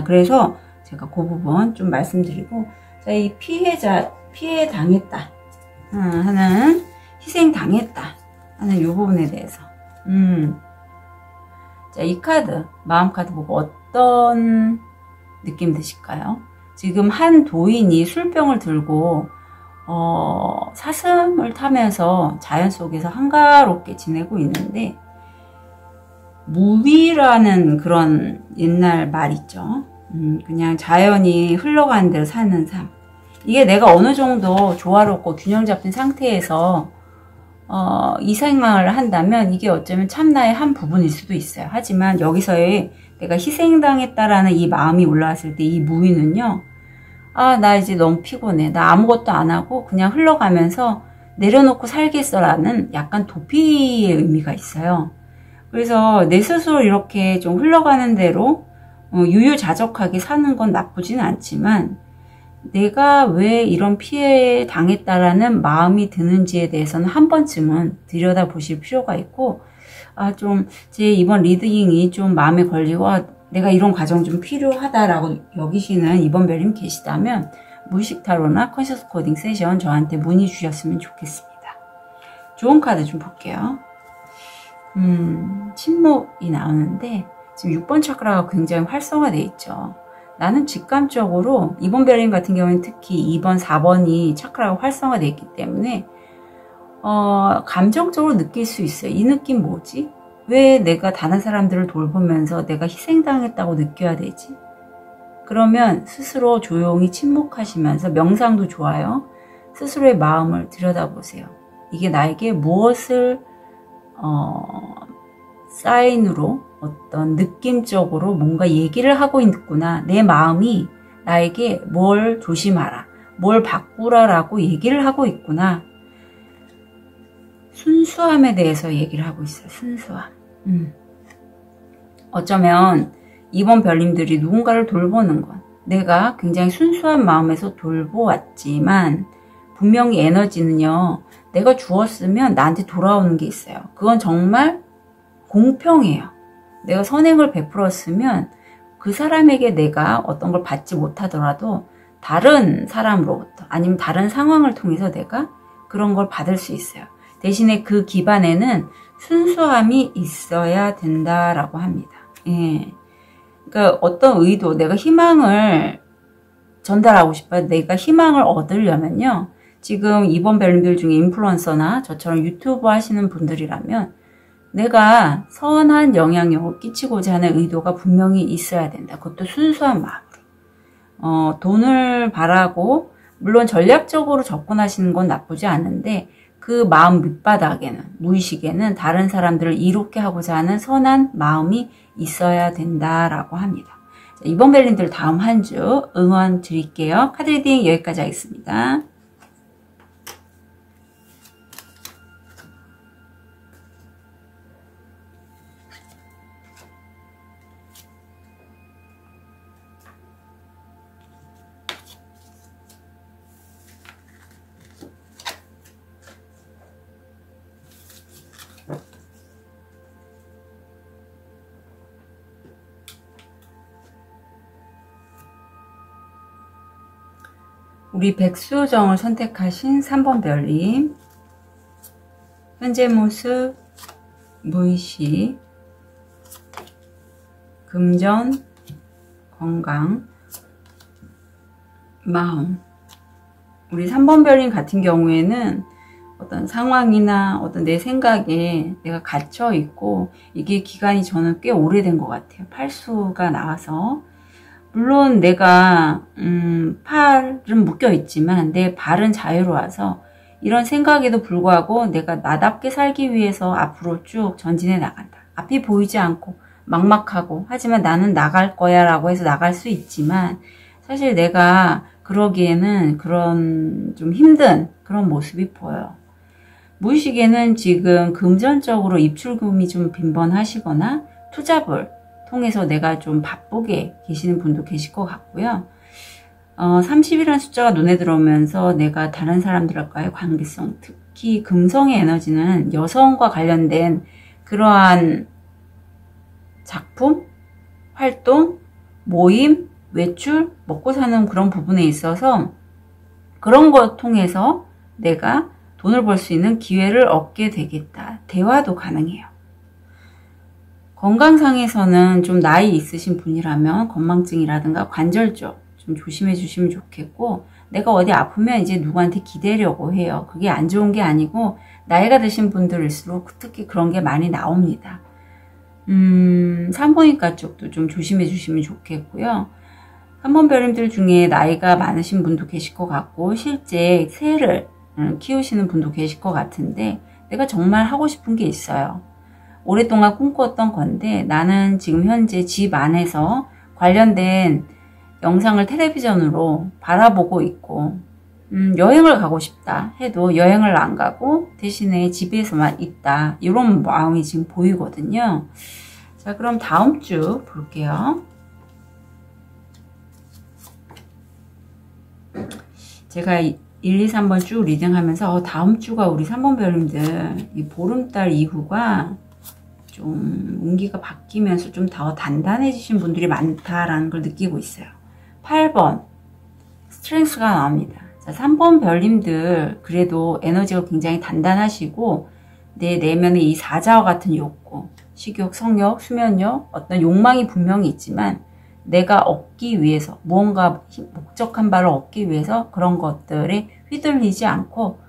그래서 제가 그 부분 좀 말씀드리고, 자, 이 피해 당했다 하는, 희생 당했다 하는 이 부분에 대해서 자, 이 카드, 마음 카드 보고 어떤 느낌 드실까요? 지금 한 도인이 술병을 들고 사슴을 타면서 자연 속에서 한가롭게 지내고 있는데, 무위라는 그런 옛날 말 있죠. 그냥 자연이 흘러가는 대로 사는 삶. 이게 내가 어느 정도 조화롭고 균형 잡힌 상태에서 이 생활을 한다면 이게 어쩌면 참나의 한 부분일 수도 있어요. 하지만 여기서의 내가 희생당했다라는 이 마음이 올라왔을 때 이 무위는요, 나 이제 너무 피곤해. 나 아무것도 안 하고 그냥 흘러가면서 내려놓고 살겠어라는 약간 도피의 의미가 있어요. 그래서 내 스스로 이렇게 좀 흘러가는 대로 유유자적하게 사는 건 나쁘진 않지만, 내가 왜 이런 피해에 당했다라는 마음이 드는지에 대해서는 한 번쯤은 들여다보실 필요가 있고, 좀 제 이번 리딩이 좀 마음에 걸리고 내가 이런 과정 좀 필요하다라고 여기시는 이번 별님 계시다면 무의식 타로나 컨셔스 코딩 세션 저한테 문의 주셨으면 좋겠습니다. 좋은 카드 좀 볼게요. 침묵이 나오는데 지금 6번 차크라가 굉장히 활성화되어 있죠. 나는 직감적으로 이번 별님 같은 경우는 특히 2번, 4번이 차크라가 활성화되어 있기 때문에 감정적으로 느낄 수 있어요. 이 느낌 뭐지? 왜 내가 다른 사람들을 돌보면서 내가 희생당했다고 느껴야 되지? 그러면 스스로 조용히 침묵하시면서, 명상도 좋아요. 스스로의 마음을 들여다보세요. 이게 나에게 무엇을 사인으로 어떤 느낌적으로 뭔가 얘기를 하고 있구나. 내 마음이 나에게 뭘 조심하라, 뭘 바꾸라라고 얘기를 하고 있구나. 순수함에 대해서 얘기를 하고 있어요. 순수함. 어쩌면 이번 별님들이 누군가를 돌보는 건 내가 굉장히 순수한 마음에서 돌보았지만, 분명히 에너지는요, 내가 주었으면 나한테 돌아오는 게 있어요. 그건 정말 공평해요. 내가 선행을 베풀었으면 그 사람에게 내가 어떤 걸 받지 못하더라도 다른 사람으로부터 아니면 다른 상황을 통해서 내가 그런 걸 받을 수 있어요. 대신에 그 기반에는 순수함이 있어야 된다라고 합니다. 예. 그러니까 어떤 의도, 내가 희망을 전달하고 싶어요. 내가 희망을 얻으려면요, 지금 이번 별님들 중에 인플루언서나 저처럼 유튜브 하시는 분들이라면 내가 선한 영향력을 끼치고자 하는 의도가 분명히 있어야 된다. 그것도 순수한 마음으로. 돈을 바라고 물론 전략적으로 접근하시는 건 나쁘지 않은데, 그 마음 밑바닥에는, 무의식에는 다른 사람들을 이롭게 하고자 하는 선한 마음이 있어야 된다라고 합니다. 자, 이번 별님들 다음 한 주 응원 드릴게요. 카드 리딩 여기까지 하겠습니다. 우리 백수정을 선택하신 3번 별님, 현재 모습, 무의식, 금전, 건강, 마음. 우리 3번 별님 같은 경우에는 어떤 상황이나 어떤 내 생각에 내가 갇혀 있고, 이게 기간이 저는 꽤 오래된 것 같아요. 팔수가 나와서. 물론 내가 팔은 묶여 있지만 내 발은 자유로워서 이런 생각에도 불구하고 내가 나답게 살기 위해서 앞으로 쭉 전진해 나간다. 앞이 보이지 않고 막막하고, 하지만 나는 나갈 거야 라고 해서 나갈 수 있지만, 사실 내가 그러기에는 그런 좀 힘든 그런 모습이 보여요. 무의식에는 지금 금전적으로 입출금이 좀 빈번하시거나 투잡을 통해서 내가 좀 바쁘게 계시는 분도 계실 것 같고요. 30이라는 숫자가 눈에 들어오면서 내가 다른 사람들과의 관계성, 특히 금성의 에너지는 여성과 관련된 그러한 작품, 활동, 모임, 외출, 먹고 사는 그런 부분에 있어서 그런 것 통해서 내가 돈을 벌 수 있는 기회를 얻게 되겠다. 대화도 가능해요. 건강상에서는 좀 나이 있으신 분이라면 건망증이라든가 관절 쪽 좀 조심해 주시면 좋겠고, 내가 어디 아프면 이제 누구한테 기대려고 해요. 그게 안 좋은 게 아니고 나이가 드신 분들일수록 특히 그런 게 많이 나옵니다. 산부인과 쪽도 좀 조심해 주시면 좋겠고요. 산번별님들 중에 나이가 많으신 분도 계실 것 같고 실제 새를 키우시는 분도 계실 것 같은데, 내가 정말 하고 싶은 게 있어요. 오랫동안 꿈꿨던 건데 나는 지금 현재 집 안에서 관련된 영상을 텔레비전으로 바라보고 있고, 여행을 가고 싶다 해도 여행을 안 가고 대신에 집에서만 있다, 이런 마음이 지금 보이거든요. 자, 그럼 다음 주 볼게요. 제가 1, 2, 3번 쭉 리딩하면서 다음 주가 우리 3번 별님들 이 보름달 이후가 좀 운기가 바뀌면서 좀 더 단단해지신 분들이 많다라는 걸 느끼고 있어요. 8번 스트렝스가 나옵니다. 자, 3번 별님들 그래도 에너지가 굉장히 단단하시고 내 내면의 이 사자와 같은 욕구, 식욕, 성욕, 수면욕, 어떤 욕망이 분명히 있지만 내가 얻기 위해서 무언가 목적한 바를 얻기 위해서 그런 것들에 휘둘리지 않고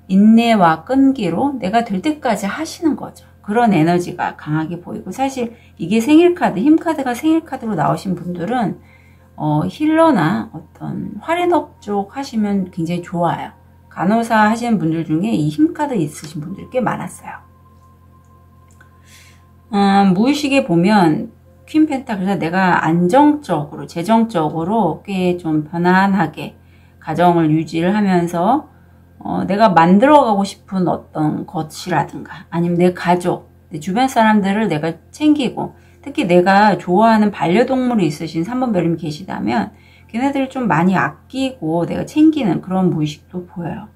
인내와 끈기로 내가 될 때까지 하시는 거죠. 그런 에너지가 강하게 보이고, 사실 이게 생일카드, 힘카드가 생일카드로 나오신 분들은 힐러나 어떤 활인업 쪽 하시면 굉장히 좋아요. 간호사 하시는 분들 중에 이 힘카드 있으신 분들이 꽤 많았어요. 무의식에 보면 퀸 펜타클에서 내가 안정적으로, 재정적으로 꽤 좀 편안하게 가정을 유지를 하면서 내가 만들어가고 싶은 어떤 것이라든가 아니면 내 가족, 내 주변 사람들을 내가 챙기고, 특히 내가 좋아하는 반려동물이 있으신 3번 별님이 계시다면 걔네들을 좀 많이 아끼고 내가 챙기는 그런 무의식도 보여요.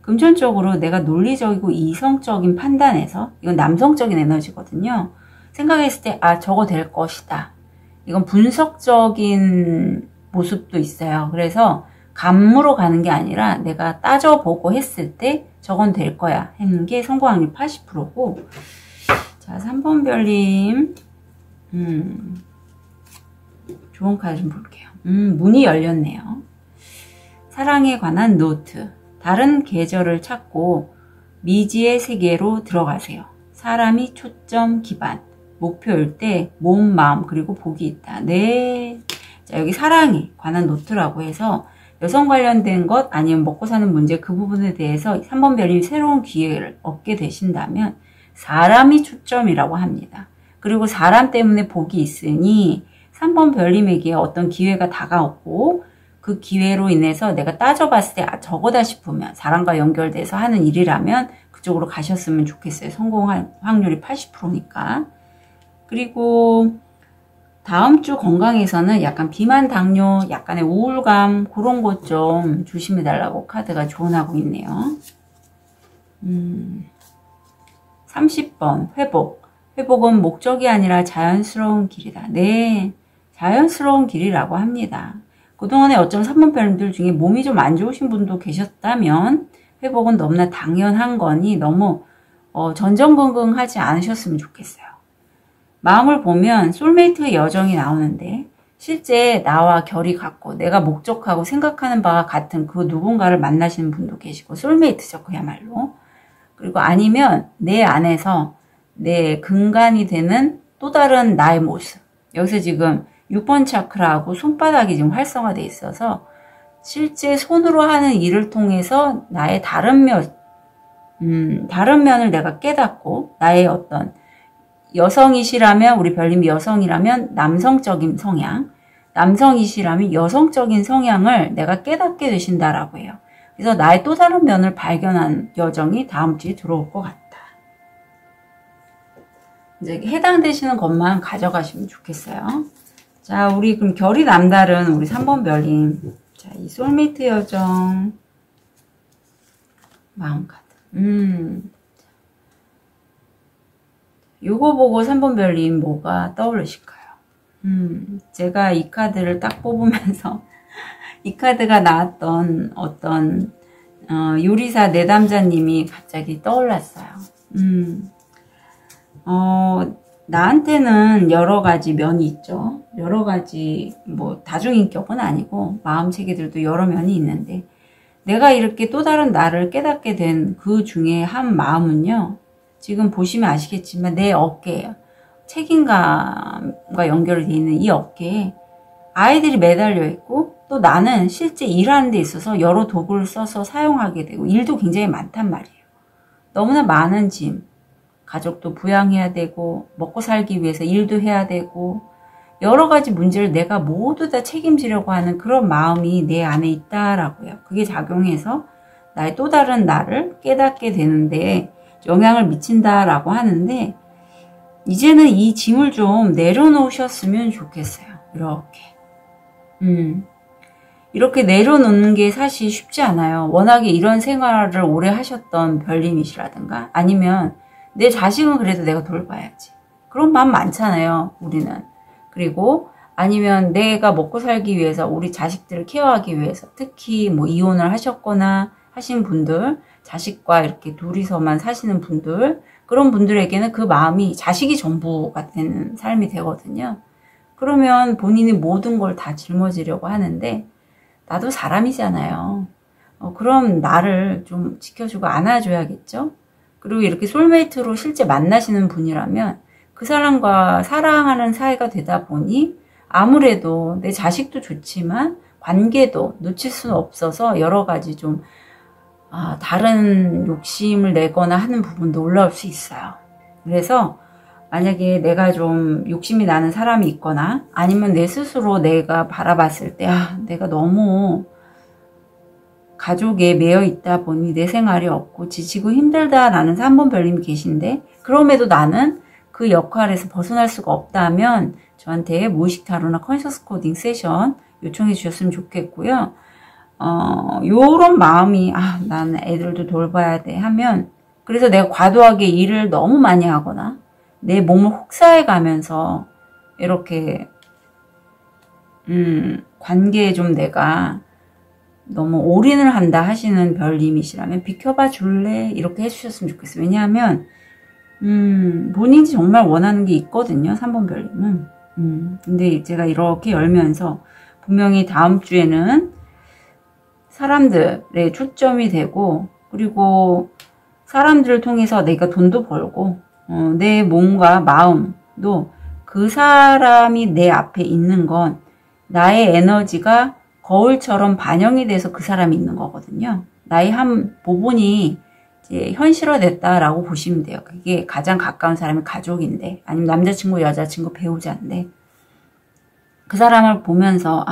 금전적으로 내가 논리적이고 이성적인 판단에서, 이건 남성적인 에너지거든요. 생각했을 때 저거 될 것이다. 이건 분석적인 모습도 있어요. 그래서 감으로 가는 게 아니라 내가 따져보고 했을 때 저건 될 거야 하는 게 성공 확률 80%고, 자, 3번 별님 좋은 카드 좀 볼게요. 문이 열렸네요. 사랑에 관한 노트. 다른 계절을 찾고 미지의 세계로 들어가세요. 사람이 초점 기반, 목표일 때 몸, 마음, 그리고 복이 있다. 네. 자, 여기 사랑에 관한 노트라고 해서 여성 관련된 것 아니면 먹고 사는 문제, 그 부분에 대해서 3번 별님이 새로운 기회를 얻게 되신다면 사람이 초점이라고 합니다. 그리고 사람 때문에 복이 있으니 3번 별님에게 어떤 기회가 다가오고 그 기회로 인해서 내가 따져봤을 때 저거다 싶으면 사람과 연결돼서 하는 일이라면 그쪽으로 가셨으면 좋겠어요. 성공 확률이 80%니까. 그리고 다음 주 건강에서는 약간 비만, 당뇨, 약간의 우울감 그런 것 좀 조심해달라고 카드가 조언하고 있네요. 30번 회복. 회복은 목적이 아니라 자연스러운 길이다. 네, 자연스러운 길이라고 합니다. 그동안에 어쩜 3번 별님들 중에 몸이 좀 안 좋으신 분도 계셨다면 회복은 너무나 당연한 거니 너무 전전긍긍하지 않으셨으면 좋겠어요. 마음을 보면 솔메이트 여정이 나오는데 실제 나와 결이 같고 내가 목적하고 생각하는 바와 같은 그 누군가를 만나시는 분도 계시고, 솔메이트죠, 그야말로. 그리고 아니면 내 안에서 내 근간이 되는 또 다른 나의 모습. 여기서 지금 6번 차크라하고 손바닥이 지금 활성화되어 있어서 실제 손으로 하는 일을 통해서 나의 다른 면을 내가 깨닫고, 나의 어떤 여성이시라면, 우리 별님이 여성이라면 남성적인 성향, 남성이시라면 여성적인 성향을 내가 깨닫게 되신다라고 해요. 그래서 나의 또 다른 면을 발견한 여정이 다음 주에 들어올 것 같다. 이제 해당되시는 것만 가져가시면 좋겠어요. 자, 우리 그럼 결이 남다른 우리 3번 별님. 자, 이 소울메이트 여정. 마음 카드. 요거 보고 3번 별님 뭐가 떠오르실까요? 제가 이 카드를 딱 뽑으면서 이 카드가 나왔던 어떤 요리사 내담자님이 갑자기 떠올랐어요. 나한테는 여러 가지 면이 있죠. 여러 가지 뭐 다중인격은 아니고 마음체계들도 여러 면이 있는데 내가 이렇게 또 다른 나를 깨닫게 된 그 중에 한 마음은요. 지금 보시면 아시겠지만 내 어깨예요. 책임감과 연결이 되어 있는 이 어깨에 아이들이 매달려 있고 또 나는 실제 일하는 데 있어서 여러 도구를 써서 사용하게 되고 일도 굉장히 많단 말이에요. 너무나 많은 짐, 가족도 부양해야 되고 먹고 살기 위해서 일도 해야 되고 여러 가지 문제를 내가 모두 다 책임지려고 하는 그런 마음이 내 안에 있다라고요. 그게 작용해서 나의 또 다른 나를 깨닫게 되는데 영향을 미친다라고 하는데 이제는 이 짐을 좀 내려놓으셨으면 좋겠어요. 이렇게 내려놓는 게 사실 쉽지 않아요. 워낙에 이런 생활을 오래 하셨던 별님이시라든가 아니면 내 자식은 그래도 내가 돌봐야지. 그런 마음 많잖아요. 우리는. 그리고 아니면 내가 먹고 살기 위해서 우리 자식들을 케어하기 위해서 특히 뭐 이혼을 하셨거나 하신 분들 자식과 이렇게 둘이서만 사시는 분들 그런 분들에게는 그 마음이 자식이 전부가 되는 삶이 되거든요. 그러면 본인이 모든 걸 다 짊어지려고 하는데 나도 사람이잖아요. 그럼 나를 좀 지켜주고 안아줘야겠죠? 그리고 이렇게 소울메이트로 실제 만나시는 분이라면 그 사람과 사랑하는 사이가 되다 보니 아무래도 내 자식도 좋지만 관계도 놓칠 수는 없어서 여러 가지 좀 다른 욕심을 내거나 하는 부분도 올라올 수 있어요. 그래서 만약에 내가 좀 욕심이 나는 사람이 있거나 아니면 내 스스로 내가 바라봤을 때 내가 너무 가족에 매여 있다 보니 내 생활이 없고 지치고 힘들다라는 3번 별님이 계신데 그럼에도 나는 그 역할에서 벗어날 수가 없다면 저한테 무의식 타로나 컨셔스 코딩 세션 요청해 주셨으면 좋겠고요. 요런 마음이 나는 애들도 돌봐야 돼 하면 그래서 내가 과도하게 일을 너무 많이 하거나 내 몸을 혹사해 가면서 이렇게 관계에 좀 내가 너무 올인을 한다 하시는 별님이시라면 비켜봐 줄래? 이렇게 해주셨으면 좋겠어요. 왜냐하면 본인이 정말 원하는 게 있거든요. 3번 별님은. 근데 제가 이렇게 열면서 분명히 다음 주에는 사람들의 초점이 되고 그리고 사람들을 통해서 내가 돈도 벌고 내 몸과 마음도 그 사람이 내 앞에 있는 건 나의 에너지가 거울처럼 반영이 돼서 그 사람이 있는 거거든요. 나의 한 부분이 이제 현실화됐다라고 보시면 돼요. 그게 가장 가까운 사람이 가족인데 아니면 남자친구, 여자친구, 배우자인데 그 사람을 보면서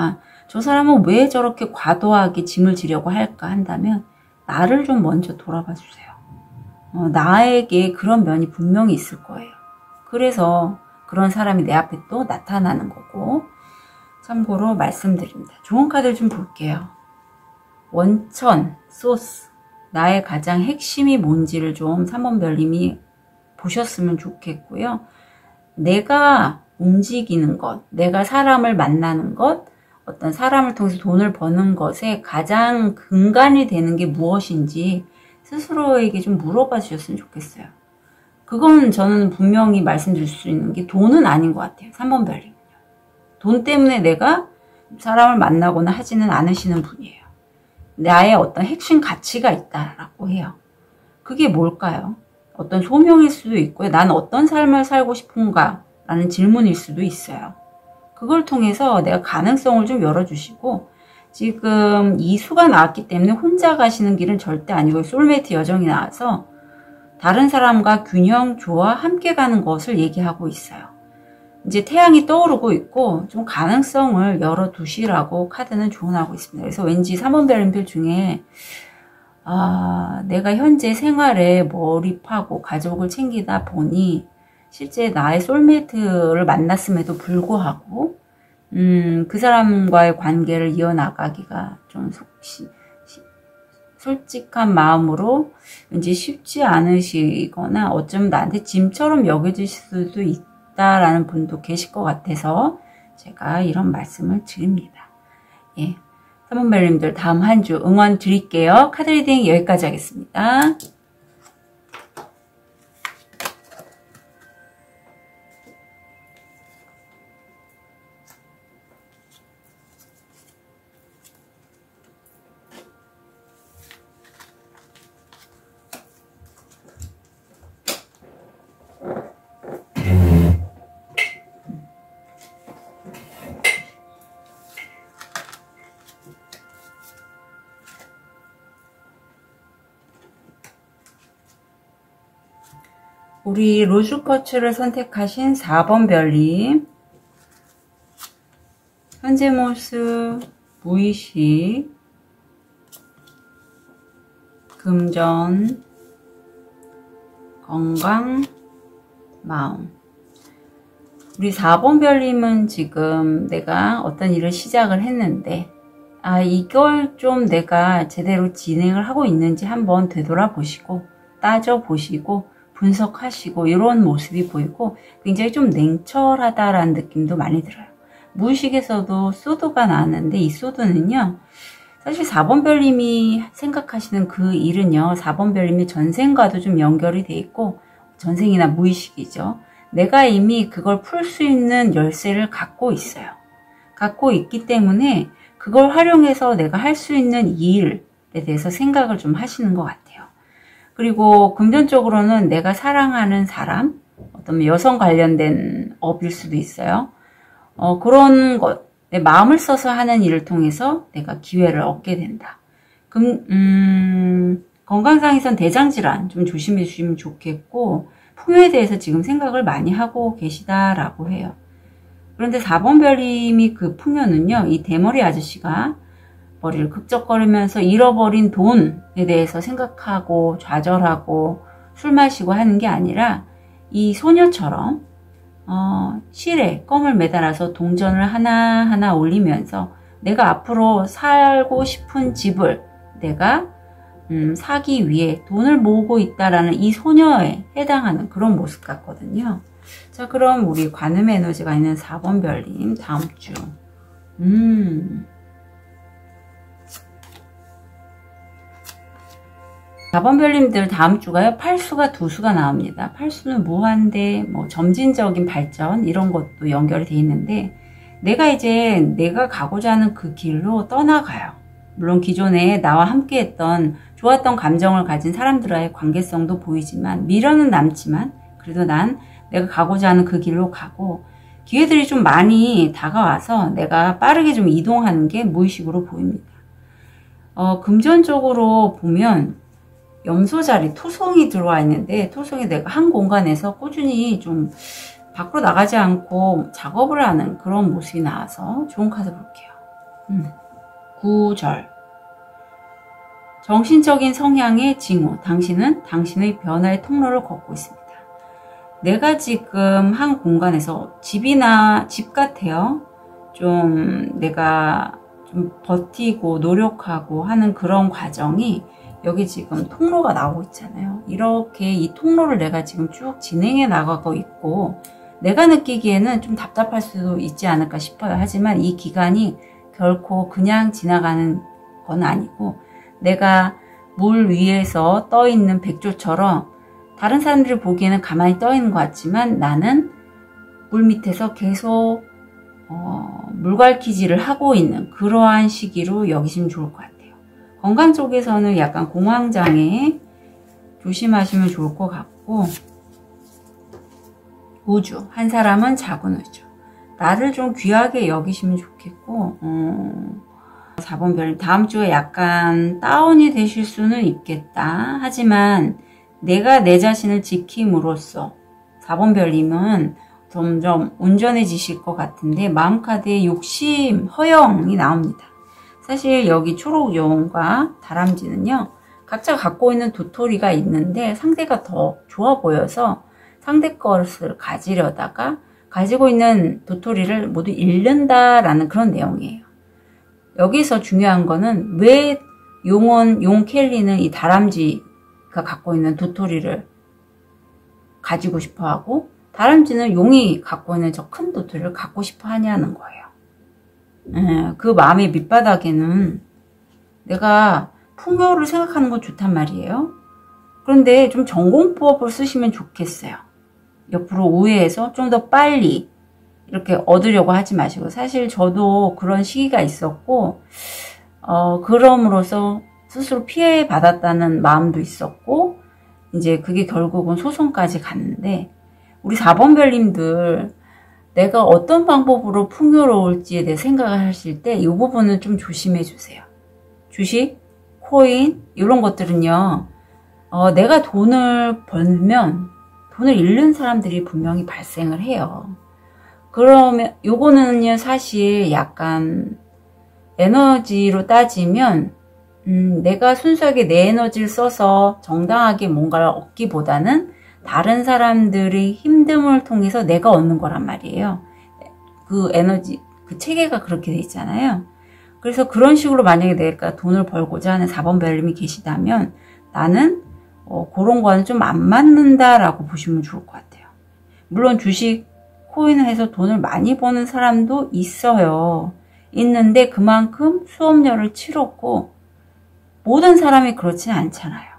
저 사람은 왜 저렇게 과도하게 짐을 지려고 할까 한다면 나를 좀 먼저 돌아봐 주세요. 나에게 그런 면이 분명히 있을 거예요. 그래서 그런 사람이 내 앞에 또 나타나는 거고 참고로 말씀드립니다. 좋은 카드를 좀 볼게요. 원천, 소스, 나의 가장 핵심이 뭔지를 좀 3번 별님이 보셨으면 좋겠고요. 내가 움직이는 것, 내가 사람을 만나는 것, 어떤 사람을 통해서 돈을 버는 것에 가장 근간이 되는 게 무엇인지 스스로에게 좀 물어봐 주셨으면 좋겠어요. 그건 저는 분명히 말씀드릴 수 있는 게 돈은 아닌 것 같아요. 3번 별님. 돈 때문에 내가 사람을 만나거나 하지는 않으시는 분이에요. 나의 어떤 핵심 가치가 있다라고 해요. 그게 뭘까요? 어떤 소명일 수도 있고요. 난 어떤 삶을 살고 싶은가? 라는 질문일 수도 있어요. 그걸 통해서 내가 가능성을 좀 열어주시고 지금 이 수가 나왔기 때문에 혼자 가시는 길은 절대 아니고 소울메이트 여정이 나와서 다른 사람과 균형, 조화, 함께 가는 것을 얘기하고 있어요. 이제 태양이 떠오르고 있고 좀 가능성을 열어두시라고 카드는 조언하고 있습니다. 그래서 왠지 3번 별님들 중에 내가 현재 생활에 몰입하고 가족을 챙기다 보니 실제 나의 소울메이트를 만났음에도 불구하고 그 사람과의 관계를 이어나가기가 좀 솔직한 마음으로 왠지 쉽지 않으시거나 어쩌면 나한테 짐처럼 여겨질 수도 있다라는 분도 계실 것 같아서 제가 이런 말씀을 드립니다. 예, 3번 별님들 다음 한 주 응원 드릴게요. 카드 리딩 여기까지 하겠습니다. 우리 로즈쿼츠를 선택하신 4번 별님, 현재 모습, 무의식, 금전, 건강, 마음. 우리 4번 별님은 지금 내가 어떤 일을 시작을 했는데 이걸 좀 내가 제대로 진행을 하고 있는지 한번 되돌아보시고 따져보시고 분석하시고 이런 모습이 보이고 굉장히 좀 냉철하다라는 느낌도 많이 들어요. 무의식에서도 소드가 나왔는데 이 소드는요, 사실 4번 별님이 생각하시는 그 일은요, 4번 별님이 전생과도 좀 연결이 돼 있고, 전생이나 무의식이죠. 내가 이미 그걸 풀 수 있는 열쇠를 갖고 있어요. 갖고 있기 때문에 그걸 활용해서 내가 할 수 있는 일에 대해서 생각을 좀 하시는 것 같아요. 그리고 금전적으로는 내가 사랑하는 사람, 어떤 여성 관련된 업일 수도 있어요. 그런 것, 내 마음을 써서 하는 일을 통해서 내가 기회를 얻게 된다. 건강상에선 대장질환 좀 조심해 주시면 좋겠고, 풍요에 대해서 지금 생각을 많이 하고 계시다라고 해요. 그런데 4번 별님이 그 풍요는요, 이 대머리 아저씨가 머리를 극적거리면서 잃어버린 돈에 대해서 생각하고 좌절하고 술 마시고 하는 게 아니라 이 소녀처럼 실에 껌을 매달아서 동전을 하나하나 올리면서 내가 앞으로 살고 싶은 집을 내가 사기 위해 돈을 모으고 있다라는 이 소녀에 해당하는 그런 모습 같거든요. 자, 그럼 우리 관음 에너지가 있는 4번 별님 다음 주 4번 별님들 다음 주가요, 팔수가 2수가 나옵니다. 팔수는 무한대, 점진적인 발전, 이런 것도 연결이 돼 있는데, 내가 가고자 하는 그 길로 떠나가요. 물론 기존에 나와 함께 했던, 좋았던 감정을 가진 사람들과의 관계성도 보이지만, 미련은 남지만, 그래도 난 내가 가고자 하는 그 길로 가고, 기회들이 좀 많이 다가와서 내가 빠르게 좀 이동하는 게 무의식으로 보입니다. 금전적으로 보면, 염소 자리 토성이 들어와 있는데, 토성이 내가 한 공간에서 꾸준히 좀 밖으로 나가지 않고 작업을 하는 그런 모습이 나와서 좋은 카드 볼게요. 구절. 정신적인 성향의 징후. 당신은 당신의 변화의 통로를 걷고 있습니다. 내가 지금 한 공간에서 집 같아요. 좀 내가 좀 버티고 노력하고 하는 그런 과정이 여기 지금 통로가 나오고 있잖아요. 이렇게 이 통로를 내가 지금 쭉 진행해 나가고 있고, 내가 느끼기에는 좀 답답할 수도 있지 않을까 싶어요. 하지만 이 기간이 결코 그냥 지나가는 건 아니고, 내가 물 위에서 떠 있는 백조처럼 다른 사람들이 보기에는 가만히 떠 있는 것 같지만 나는 물 밑에서 계속 물갈퀴질을 하고 있는 그러한 시기로 여기시면 좋을 것 같아요. 건강 쪽에서는 약간 공황장애 조심하시면 좋을 것 같고, 우주, 한 사람은 작은 우주, 나를 좀 귀하게 여기시면 좋겠고, 4번 별님 다음 주에 약간 다운이 되실 수는 있겠다. 하지만 내가 내 자신을 지킴으로써 4번 별님은 점점 온전해지실 것 같은데 마음 카드에 욕심, 허영이 나옵니다. 사실 여기 초록용과 다람쥐는요. 각자 갖고 있는 도토리가 있는데 상대가 더 좋아 보여서 상대 것을 가지려다가 가지고 있는 도토리를 모두 잃는다라는 그런 내용이에요. 여기서 중요한 거는 왜 용 켈리는 이 다람쥐가 갖고 있는 도토리를 가지고 싶어 하고 다람쥐는 용이 갖고 있는 저 큰 도토리를 갖고 싶어 하냐는 거예요. 그 마음의 밑바닥에는 내가 풍요를 생각하는 건 좋단 말이에요. 그런데 좀 전공법을 쓰시면 좋겠어요. 옆으로 우회해서 좀 더 빨리 이렇게 얻으려고 하지 마시고 사실 저도 그런 시기가 있었고 그럼으로써 스스로 피해받았다는 마음도 있었고 이제 그게 결국은 소송까지 갔는데 우리 4번 별님들 내가 어떤 방법으로 풍요로울지에 대해 생각을 하실 때 이 부분은 좀 조심해 주세요. 주식, 코인 이런 것들은요. 내가 돈을 벌면 돈을 잃는 사람들이 분명히 발생을 해요. 그러면 요거는요 사실 약간 에너지로 따지면 내가 순수하게 내 에너지를 써서 정당하게 뭔가를 얻기보다는 다른 사람들의 힘듦을 통해서 내가 얻는 거란 말이에요. 그 에너지, 그 체계가 그렇게 돼 있잖아요. 그래서 그런 식으로 만약에 내가 돈을 벌고자 하는 4번 별님이 계시다면 나는 그런 거는 좀 안 맞는다라고 보시면 좋을 것 같아요. 물론 주식, 코인을 해서 돈을 많이 버는 사람도 있어요. 있는데 그만큼 수업료를 치렀고 모든 사람이 그렇지는 않잖아요.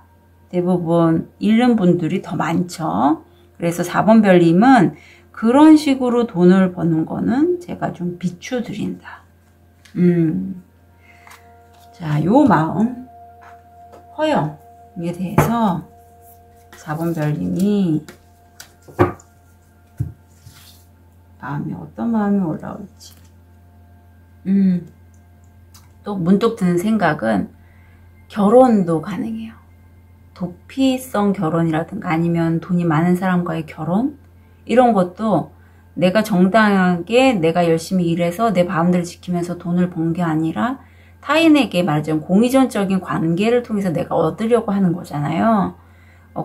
대부분 잃는 분들이 더 많죠. 그래서 4번 별님은 그런 식으로 돈을 버는 거는 제가 좀 비추드린다. 자, 요 마음, 허영에 대해서 4번 별님이 마음이 어떤 마음이 올라올지. 또 문득 드는 생각은 결혼도 가능해요. 도피성 결혼이라든가 아니면 돈이 많은 사람과의 결혼 이런 것도 내가 정당하게 내가 열심히 일해서 내 마음대로 지키면서 돈을 번 게 아니라 타인에게 말하자면 공의전적인 관계를 통해서 내가 얻으려고 하는 거잖아요.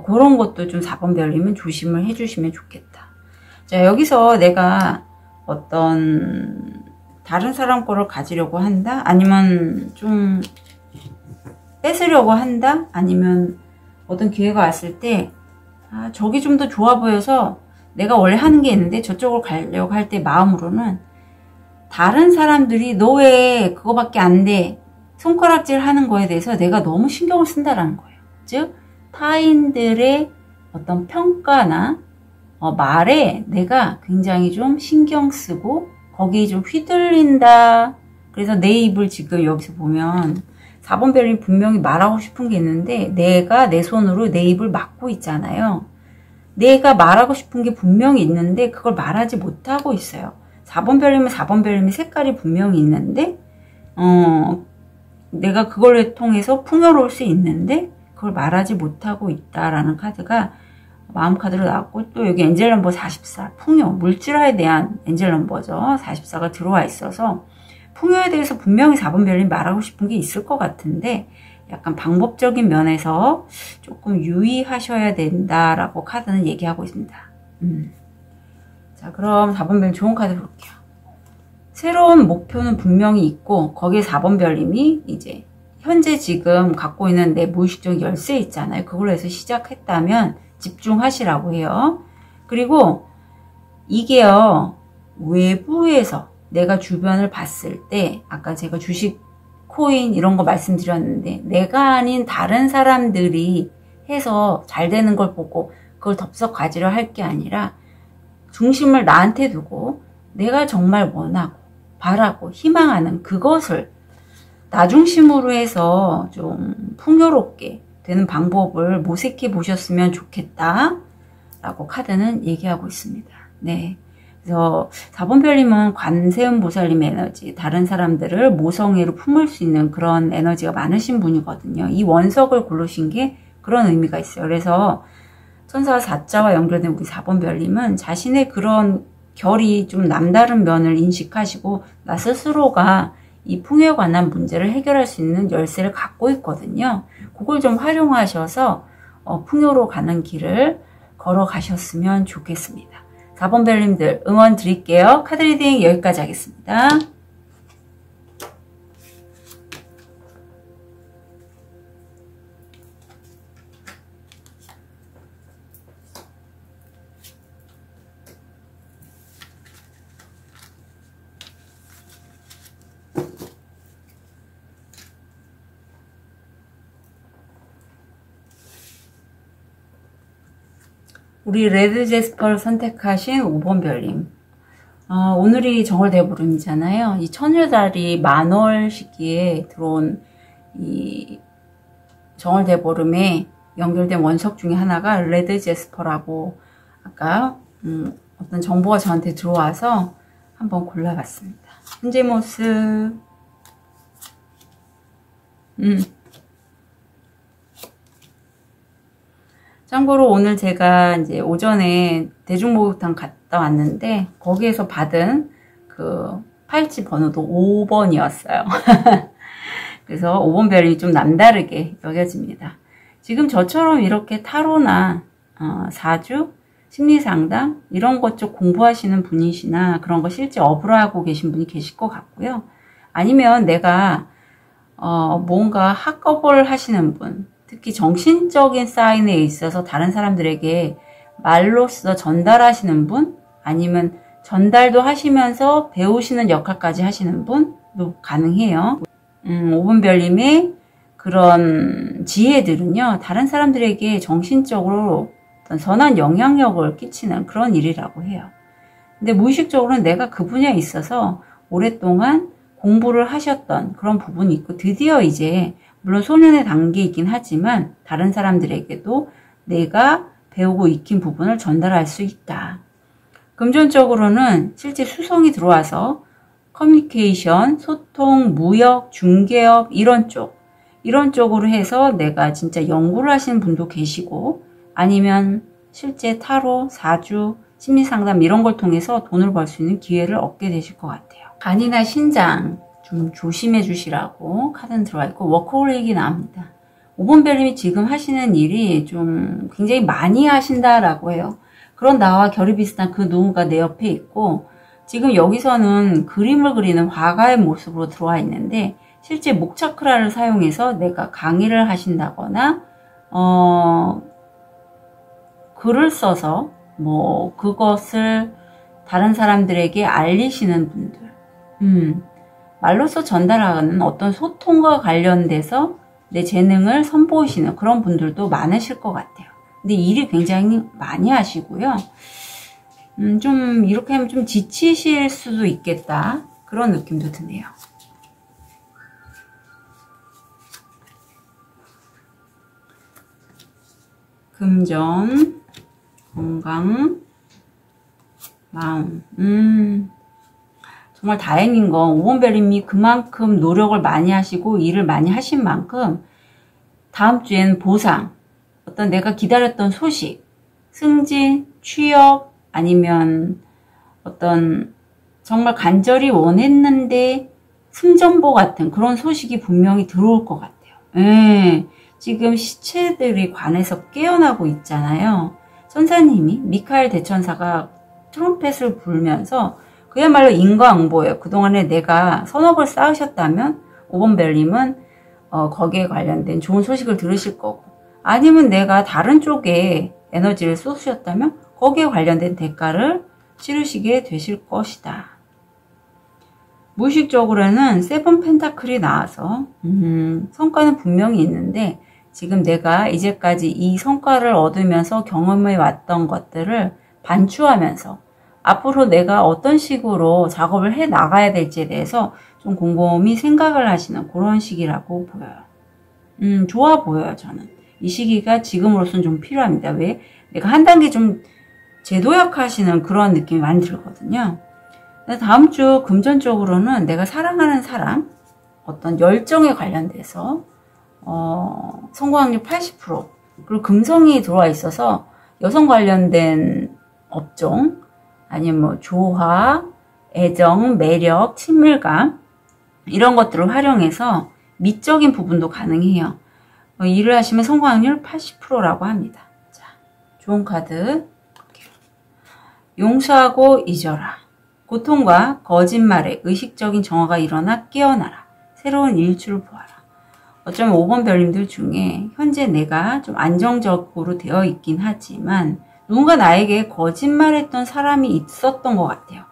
그런 것도 좀 4번 별님은 조심을 해주시면 좋겠다. 자, 여기서 내가 어떤 다른 사람 거를 가지려고 한다? 아니면 좀 뺏으려고 한다? 아니면 어떤 기회가 왔을 때 저기 좀 더 좋아 보여서 내가 원래 하는 게 있는데 저쪽으로 가려고 할 때 마음으로는 다른 사람들이 너 왜 그거밖에 안 돼? 손가락질 하는 거에 대해서 내가 너무 신경을 쓴다라는 거예요. 즉 타인들의 어떤 평가나 말에 내가 굉장히 좀 신경 쓰고 거기에 좀 휘둘린다. 그래서 내 입을 지금 여기서 보면 4번 별이 분명히 말하고 싶은 게 있는데 내가 내 손으로 내 입을 막고 있잖아요. 내가 말하고 싶은 게 분명히 있는데 그걸 말하지 못하고 있어요. 4번 별이면 4번 별님의 색깔이 분명히 있는데 내가 그걸 통해서 풍요로울 수 있는데 그걸 말하지 못하고 있다라는 카드가 마음 카드로 나왔고 또 여기 엔젤 넘버 44 풍요 물질화에 대한 엔젤 넘버죠. 44가 들어와 있어서 풍요에 대해서 분명히 4번 별님 말하고 싶은 게 있을 것 같은데 약간 방법적인 면에서 조금 유의하셔야 된다라고 카드는 얘기하고 있습니다. 자, 그럼 4번 별님 좋은 카드 볼게요. 새로운 목표는 분명히 있고 거기에 4번 별님이 이제 현재 지금 갖고 있는 내 무의식적 열쇠 있잖아요. 그걸로 해서 시작했다면 집중하시라고 해요. 그리고 이게요 외부에서 내가 주변을 봤을 때 아까 제가 주식, 코인 이런 거 말씀드렸는데 내가 아닌 다른 사람들이 해서 잘 되는 걸 보고 그걸 덥석 가지려 할 게 아니라 중심을 나한테 두고 내가 정말 원하고 바라고 희망하는 그것을 나 중심으로 해서 좀 풍요롭게 되는 방법을 모색해 보셨으면 좋겠다 라고 카드는 얘기하고 있습니다. 네. 그래서 4번 별님은 관세음 보살님의 에너지, 다른 사람들을 모성애로 품을 수 있는 그런 에너지가 많으신 분이거든요. 이 원석을 고르신 게 그런 의미가 있어요. 그래서 천사 4자와 연결된 우리 4번 별님은 자신의 그런 결이 좀 남다른 면을 인식하시고 나 스스로가 이 풍요에 관한 문제를 해결할 수 있는 열쇠를 갖고 있거든요. 그걸 좀 활용하셔서 풍요로 가는 길을 걸어가셨으면 좋겠습니다. 4번 벨님들 응원 드릴게요. 카드 리딩 여기까지 하겠습니다. 우리 레드 제스퍼를 선택하신 5번 별님. 오늘이 정월 대보름이잖아요. 이 천여달이 만월 시기에 들어온 이 정월 대보름에 연결된 원석 중에 하나가 레드 제스퍼라고 아까 어떤 정보가 저한테 들어와서 한번 골라봤습니다. 현재 모습. 참고로 오늘 제가 이제 오전에 대중목욕탕 갔다 왔는데 거기에서 받은 그 팔찌 번호도 5번이었어요. 그래서 5번 별이 좀 남다르게 여겨집니다. 지금 저처럼 이렇게 타로나 사주, 심리상담 이런 것 쪽 공부하시는 분이시나 그런 거 실제 업으로 하고 계신 분이 계실 것 같고요. 아니면 내가 뭔가 학업을 하시는 분, 특히 정신적인 사인에 있어서 다른 사람들에게 말로써 전달하시는 분, 아니면 전달도 하시면서 배우시는 역할까지 하시는 분도 가능해요. 5번 별님의 그런 지혜들은요, 다른 사람들에게 정신적으로 어떤 선한 영향력을 끼치는 그런 일이라고 해요. 근데 무의식적으로는 내가 그 분야에 있어서 오랫동안 공부를 하셨던 그런 부분이 있고, 드디어 이제 물론 소년의 단계이긴 하지만 다른 사람들에게도 내가 배우고 익힌 부분을 전달할 수 있다. 금전적으로는 실제 수성이 들어와서 커뮤니케이션, 소통, 무역, 중개업 이런 쪽으로 해서 내가 진짜 연구를 하시는 분도 계시고, 아니면 실제 타로, 사주, 심리상담 이런 걸 통해서 돈을 벌 수 있는 기회를 얻게 되실 것 같아요. 간이나 신장 좀 조심해 주시라고 카드는 들어와 있고, 워커홀릭이 나옵니다. 5번 별님이 지금 하시는 일이 좀 굉장히 많이 하신다라고 해요. 그런 나와 결이 비슷한 그 누군가 내 옆에 있고, 지금 여기서는 그림을 그리는 화가의 모습으로 들어와 있는데, 실제 목차크라를 사용해서 내가 강의를 하신다거나 글을 써서 뭐 그것을 다른 사람들에게 알리시는 분들, 말로써 전달하는 어떤 소통과 관련돼서 내 재능을 선보이시는 그런 분들도 많으실 것 같아요. 근데 일이 굉장히 많이 하시고요. 좀 이렇게 하면 좀 지치실 수도 있겠다, 그런 느낌도 드네요. 금전, 건강, 마음. 정말 다행인 건 5번 별님이 그만큼 노력을 많이 하시고 일을 많이 하신 만큼 다음 주에는 보상, 어떤 내가 기다렸던 소식, 승진, 취업, 아니면 어떤 정말 간절히 원했는데 승전보 같은 그런 소식이 분명히 들어올 것 같아요. 지금 시체들이 관에서 깨어나고 있잖아요. 천사님이, 미카엘 대천사가 트럼펫을 불면서 그야말로 인과응보예요. 그동안에 내가 선업을 쌓으셨다면 5번 별님은 거기에 관련된 좋은 소식을 들으실 거고, 아니면 내가 다른 쪽에 에너지를 쏟으셨다면 거기에 관련된 대가를 치르시게 되실 것이다. 무의식적으로는 세븐 펜타클이 나와서 성과는 분명히 있는데, 지금 내가 이제까지 이 성과를 얻으면서 경험해 왔던 것들을 반추하면서 앞으로 내가 어떤 식으로 작업을 해 나가야 될지에 대해서 좀 곰곰이 생각을 하시는 그런 시기라고 보여요. 좋아 보여요, 저는. 이 시기가 지금으로서는 좀 필요합니다. 왜? 내가 한 단계 좀 제도약하시는 그런 느낌이 많이 들거든요. 다음 주 금전적으로는 내가 사랑하는 사람, 어떤 열정에 관련돼서 성공 확률 80%, 그리고 금성이 들어와 있어서 여성 관련된 업종, 아니면 뭐 조화, 애정, 매력, 친밀감 이런 것들을 활용해서 미적인 부분도 가능해요. 일을 하시면 성공 확률 80%라고 합니다. 자, 좋은 카드 볼게요. 용서하고 잊어라. 고통과 거짓말에 의식적인 정화가 일어나 깨어나라. 새로운 일출을 보아라. 어쩌면 5번 별님들 중에 현재 내가 좀 안정적으로 되어 있긴 하지만 누군가 나에게 거짓말했던 사람이 있었던 것 같아요.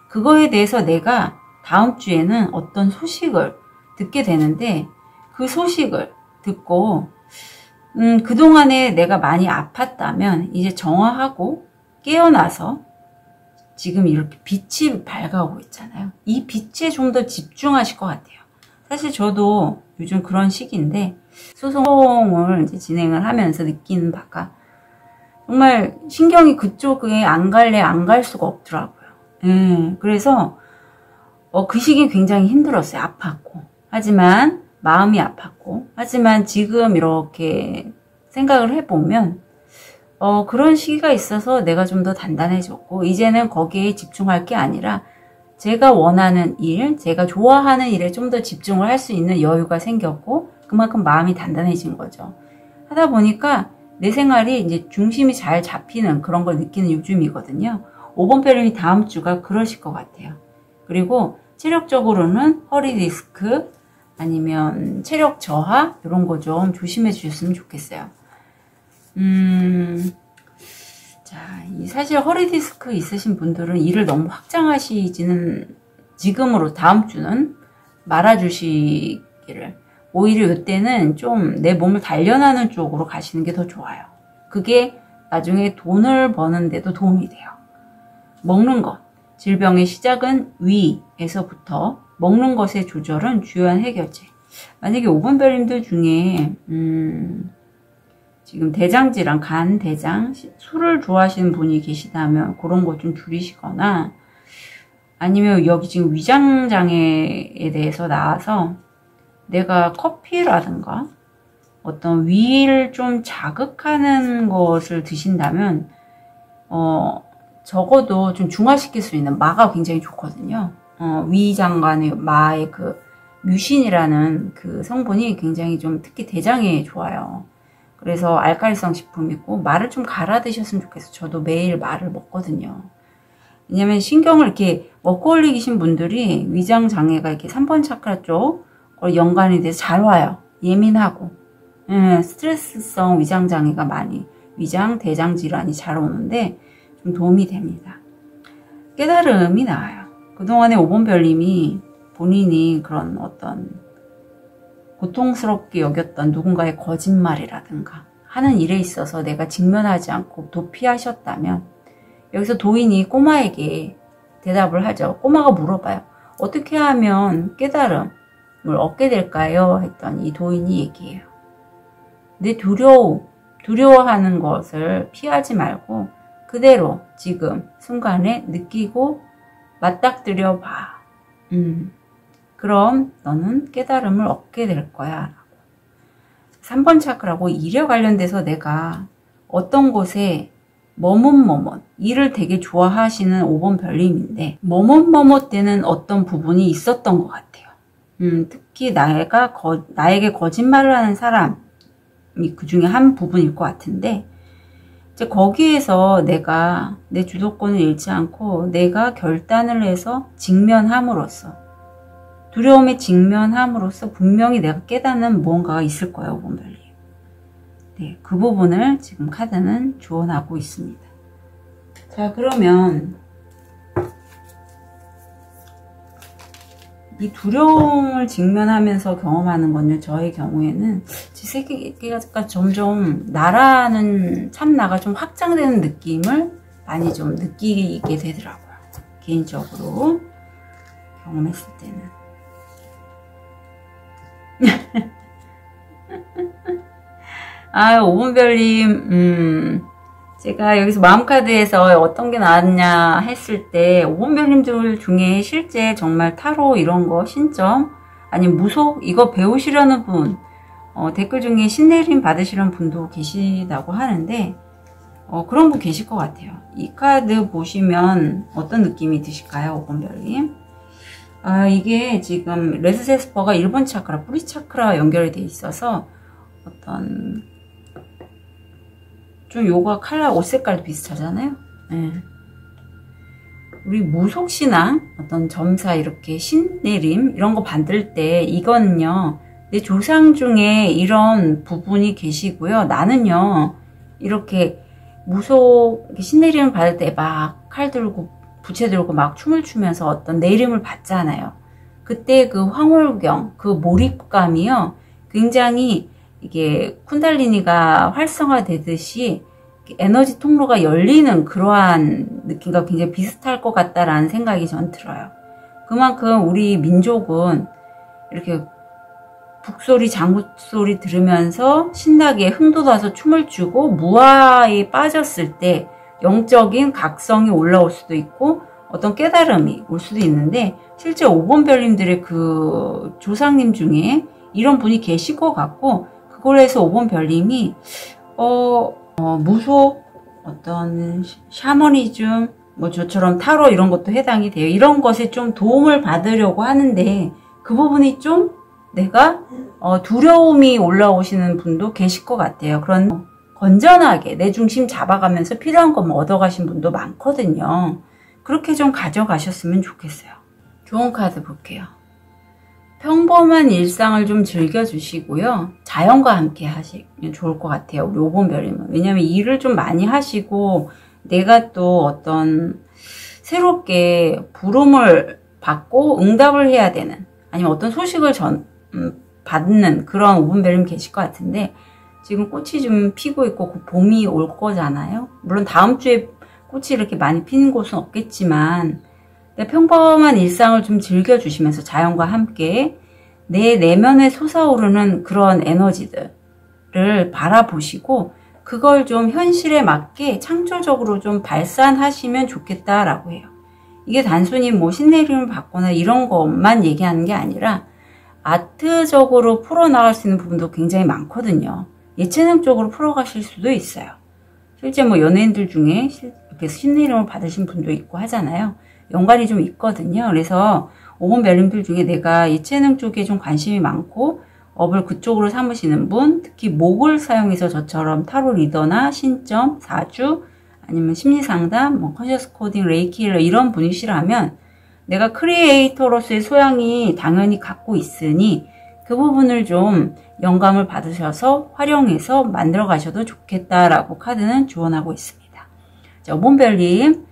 그거에 대해서 내가 다음 주에는 어떤 소식을 듣게 되는데 그 소식을 듣고 그동안에 내가 많이 아팠다면 이제 정화하고 깨어나서 지금 이렇게 빛이 밝아오고 있잖아요. 이 빛에 좀 더 집중하실 것 같아요. 사실 저도 요즘 그런 시기인데 소송을 이제 진행을 하면서 느끼는 바가 정말 신경이 그쪽에 안 갈래 안 갈 수가 없더라고요. 그래서 그 시기 굉장히 힘들었어요. 아팠고. 하지만 마음이 아팠고. 하지만 지금 이렇게 생각을 해보면 그런 시기가 있어서 내가 좀 더 단단해졌고 이제는 거기에 집중할 게 아니라 제가 원하는 일, 제가 좋아하는 일에 좀 더 집중을 할 수 있는 여유가 생겼고 그만큼 마음이 단단해진 거죠. 하다 보니까 내 생활이 이제 중심이 잘 잡히는 그런 걸 느끼는 요즘이거든요. 5번 별님이 다음 주가 그러실 것 같아요. 그리고 체력적으로는 허리 디스크 아니면 체력 저하 이런 거 좀 조심해 주셨으면 좋겠어요. 자, 사실 허리 디스크 있으신 분들은 일을 너무 확장하시지는 지금으로 다음 주는 말아주시기를. 오히려 이때는 좀 내 몸을 단련하는 쪽으로 가시는 게 더 좋아요. 그게 나중에 돈을 버는데도 도움이 돼요. 먹는 것. 질병의 시작은 위에서부터 먹는 것의 조절은 주요한 해결제. 만약에 5번 별님들 중에 지금 대장질환, 간, 대장, 술을 좋아하시는 분이 계시다면 그런 거 좀 줄이시거나 아니면 여기 지금 위장장애에 대해서 나와서 내가 커피라든가 어떤 위를 좀 자극하는 것을 드신다면 적어도 좀 중화시킬 수 있는 마가 굉장히 좋거든요. 위장관의 마의 그 뮤신이라는 그 성분이 굉장히 좀 특히 대장에 좋아요. 그래서 알칼리성 식품이고 마를 좀 갈아 드셨으면 좋겠어요. 저도 매일 마를 먹거든요. 왜냐면 신경을 이렇게 먹고 올리신 분들이 위장 장애가 이렇게 3번 차크라 쪽 연관이 돼서 잘 와요. 예민하고 스트레스성 위장 장애가 많이 위장 대장 질환이 잘 오는데 좀 도움이 됩니다. 깨달음이 나와요. 그동안에 5번 별님이 본인이 그런 어떤 고통스럽게 여겼던 누군가의 거짓말이라든가 하는 일에 있어서 내가 직면하지 않고 도피하셨다면 여기서 도인이 꼬마에게 대답을 하죠. 꼬마가 물어봐요. 어떻게 하면 깨달음을 얻게 될까요? 했더니 이 도인이 얘기해요. 내 두려워하는 것을 피하지 말고 그대로 지금 순간에 느끼고 맞닥뜨려 봐. 그럼 너는 깨달음을 얻게 될 거야. 3번 차크라고 일에 관련돼서 내가 어떤 곳에 머뭇머뭇 일을 되게 좋아하시는 5번 별님인데 머뭇머뭇되는 어떤 부분이 있었던 것 같아요. 특히 나에게 거짓말을 하는 사람이 그 중에 한 부분일 것 같은데 이제 거기에서 내가 내 주도권을 잃지 않고 내가 결단을 해서 직면함으로써 두려움에 직면함으로써 분명히 내가 깨닫는 무언가가 있을 거예요. 5번 별님. 네, 그 부분을 지금 카드는 주원하고 있습니다. 자, 그러면 이 두려움을 직면하면서 경험하는 건요, 저의 경우에는 제 세계가 점점 나라는 참나가 좀 확장되는 느낌을 많이 좀 느끼게 되더라고요. 개인적으로 경험했을 때는. 아, 5번 별님, 제가 여기서 마음카드에서 어떤 게 나왔냐 했을 때 5번 별님들 중에 실제 정말 타로 이런 거 신점 아니면 무속 이거 배우시려는 분 댓글 중에 신내림 받으시려는 분도 계시다고 하는데 그런 분 계실 것 같아요. 이 카드 보시면 어떤 느낌이 드실까요? 5번 별님. 이게 지금 레드 제스퍼가 1번 차크라, 뿌리 차크라 연결이 돼 있어서 어떤 좀 요거 컬러 옷 색깔도 비슷하잖아요. 네. 우리 무속신앙 어떤 점사 이렇게 신내림 이런 거 받을 때 이거는요 내 조상 중에 이런 부분이 계시고요. 나는요 이렇게 무속 신내림을 받을 때 막 칼 들고 부채 들고 막 춤을 추면서 어떤 내림을 받잖아요. 그때 그 황홀경, 그 몰입감이요 굉장히 이게 쿤달리니가 활성화되듯이 에너지 통로가 열리는 그러한 느낌과 굉장히 비슷할 것 같다라는 생각이 전 들어요. 그만큼 우리 민족은 이렇게 북소리, 장구소리 들으면서 신나게 흥돋아서 춤을 추고 무아에 빠졌을 때 영적인 각성이 올라올 수도 있고 어떤 깨달음이 올 수도 있는데 실제 5번 별님들의 그 조상님 중에 이런 분이 계실 것 같고 그걸로 해서 5번 별님이 무속, 어떤 샤머니즘, 뭐 저처럼 타로 이런 것도 해당이 돼요. 이런 것에 좀 도움을 받으려고 하는데 그 부분이 좀 내가 두려움이 올라오시는 분도 계실 것 같아요. 그런 건전하게 내 중심 잡아가면서 필요한 것만 얻어가신 분도 많거든요. 그렇게 좀 가져가셨으면 좋겠어요. 좋은 카드 볼게요. 평범한 일상을 좀 즐겨주시고요. 자연과 함께 하시면 좋을 것 같아요. 우리 5번 별님은. 왜냐면 일을 좀 많이 하시고 내가 또 어떤 새롭게 부름을 받고 응답을 해야 되는 아니면 어떤 소식을 받는 그런 5번 별님 계실 것 같은데 지금 꽃이 좀 피고 있고 곧 봄이 올 거잖아요. 물론 다음 주에 꽃이 이렇게 많이 피는 곳은 없겠지만 평범한 일상을 좀 즐겨주시면서 자연과 함께 내 내면에 솟아오르는 그런 에너지들을 바라보시고 그걸 좀 현실에 맞게 창조적으로 좀 발산하시면 좋겠다라고 해요. 이게 단순히 뭐 신내림을 받거나 이런 것만 얘기하는 게 아니라 아트적으로 풀어나갈 수 있는 부분도 굉장히 많거든요. 예체능적으로 풀어가실 수도 있어요. 실제 뭐 연예인들 중에 이렇게 신내림을 받으신 분도 있고 하잖아요. 연관이 좀 있거든요. 그래서 5번 별님들 중에 내가 예체능 쪽에 좀 관심이 많고 업을 그쪽으로 삼으시는 분, 특히 목을 사용해서 저처럼 타로 리더나 신점, 사주, 아니면 심리상담, 뭐 컨셔스 코딩, 레이키힐러 이런 분이시라면 내가 크리에이터로서의 소양이 당연히 갖고 있으니 그 부분을 좀 영감을 받으셔서 활용해서 만들어 가셔도 좋겠다라고 카드는 조언하고 있습니다. 자, 5번 별님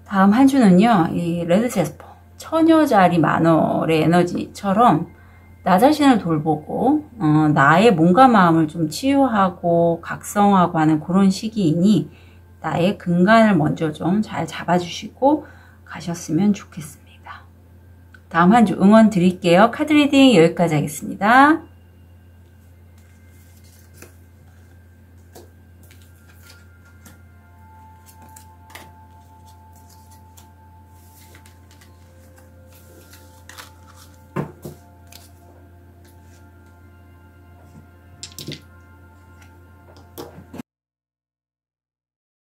다음 한 주는요, 이 레드 제스퍼, 처녀자리 만월의 에너지처럼 나 자신을 돌보고, 나의 몸과 마음을 좀 치유하고, 각성하고 하는 그런 시기이니, 나의 근간을 먼저 좀 잘 잡아주시고 가셨으면 좋겠습니다. 다음 한 주 응원 드릴게요. 카드 리딩 여기까지 하겠습니다.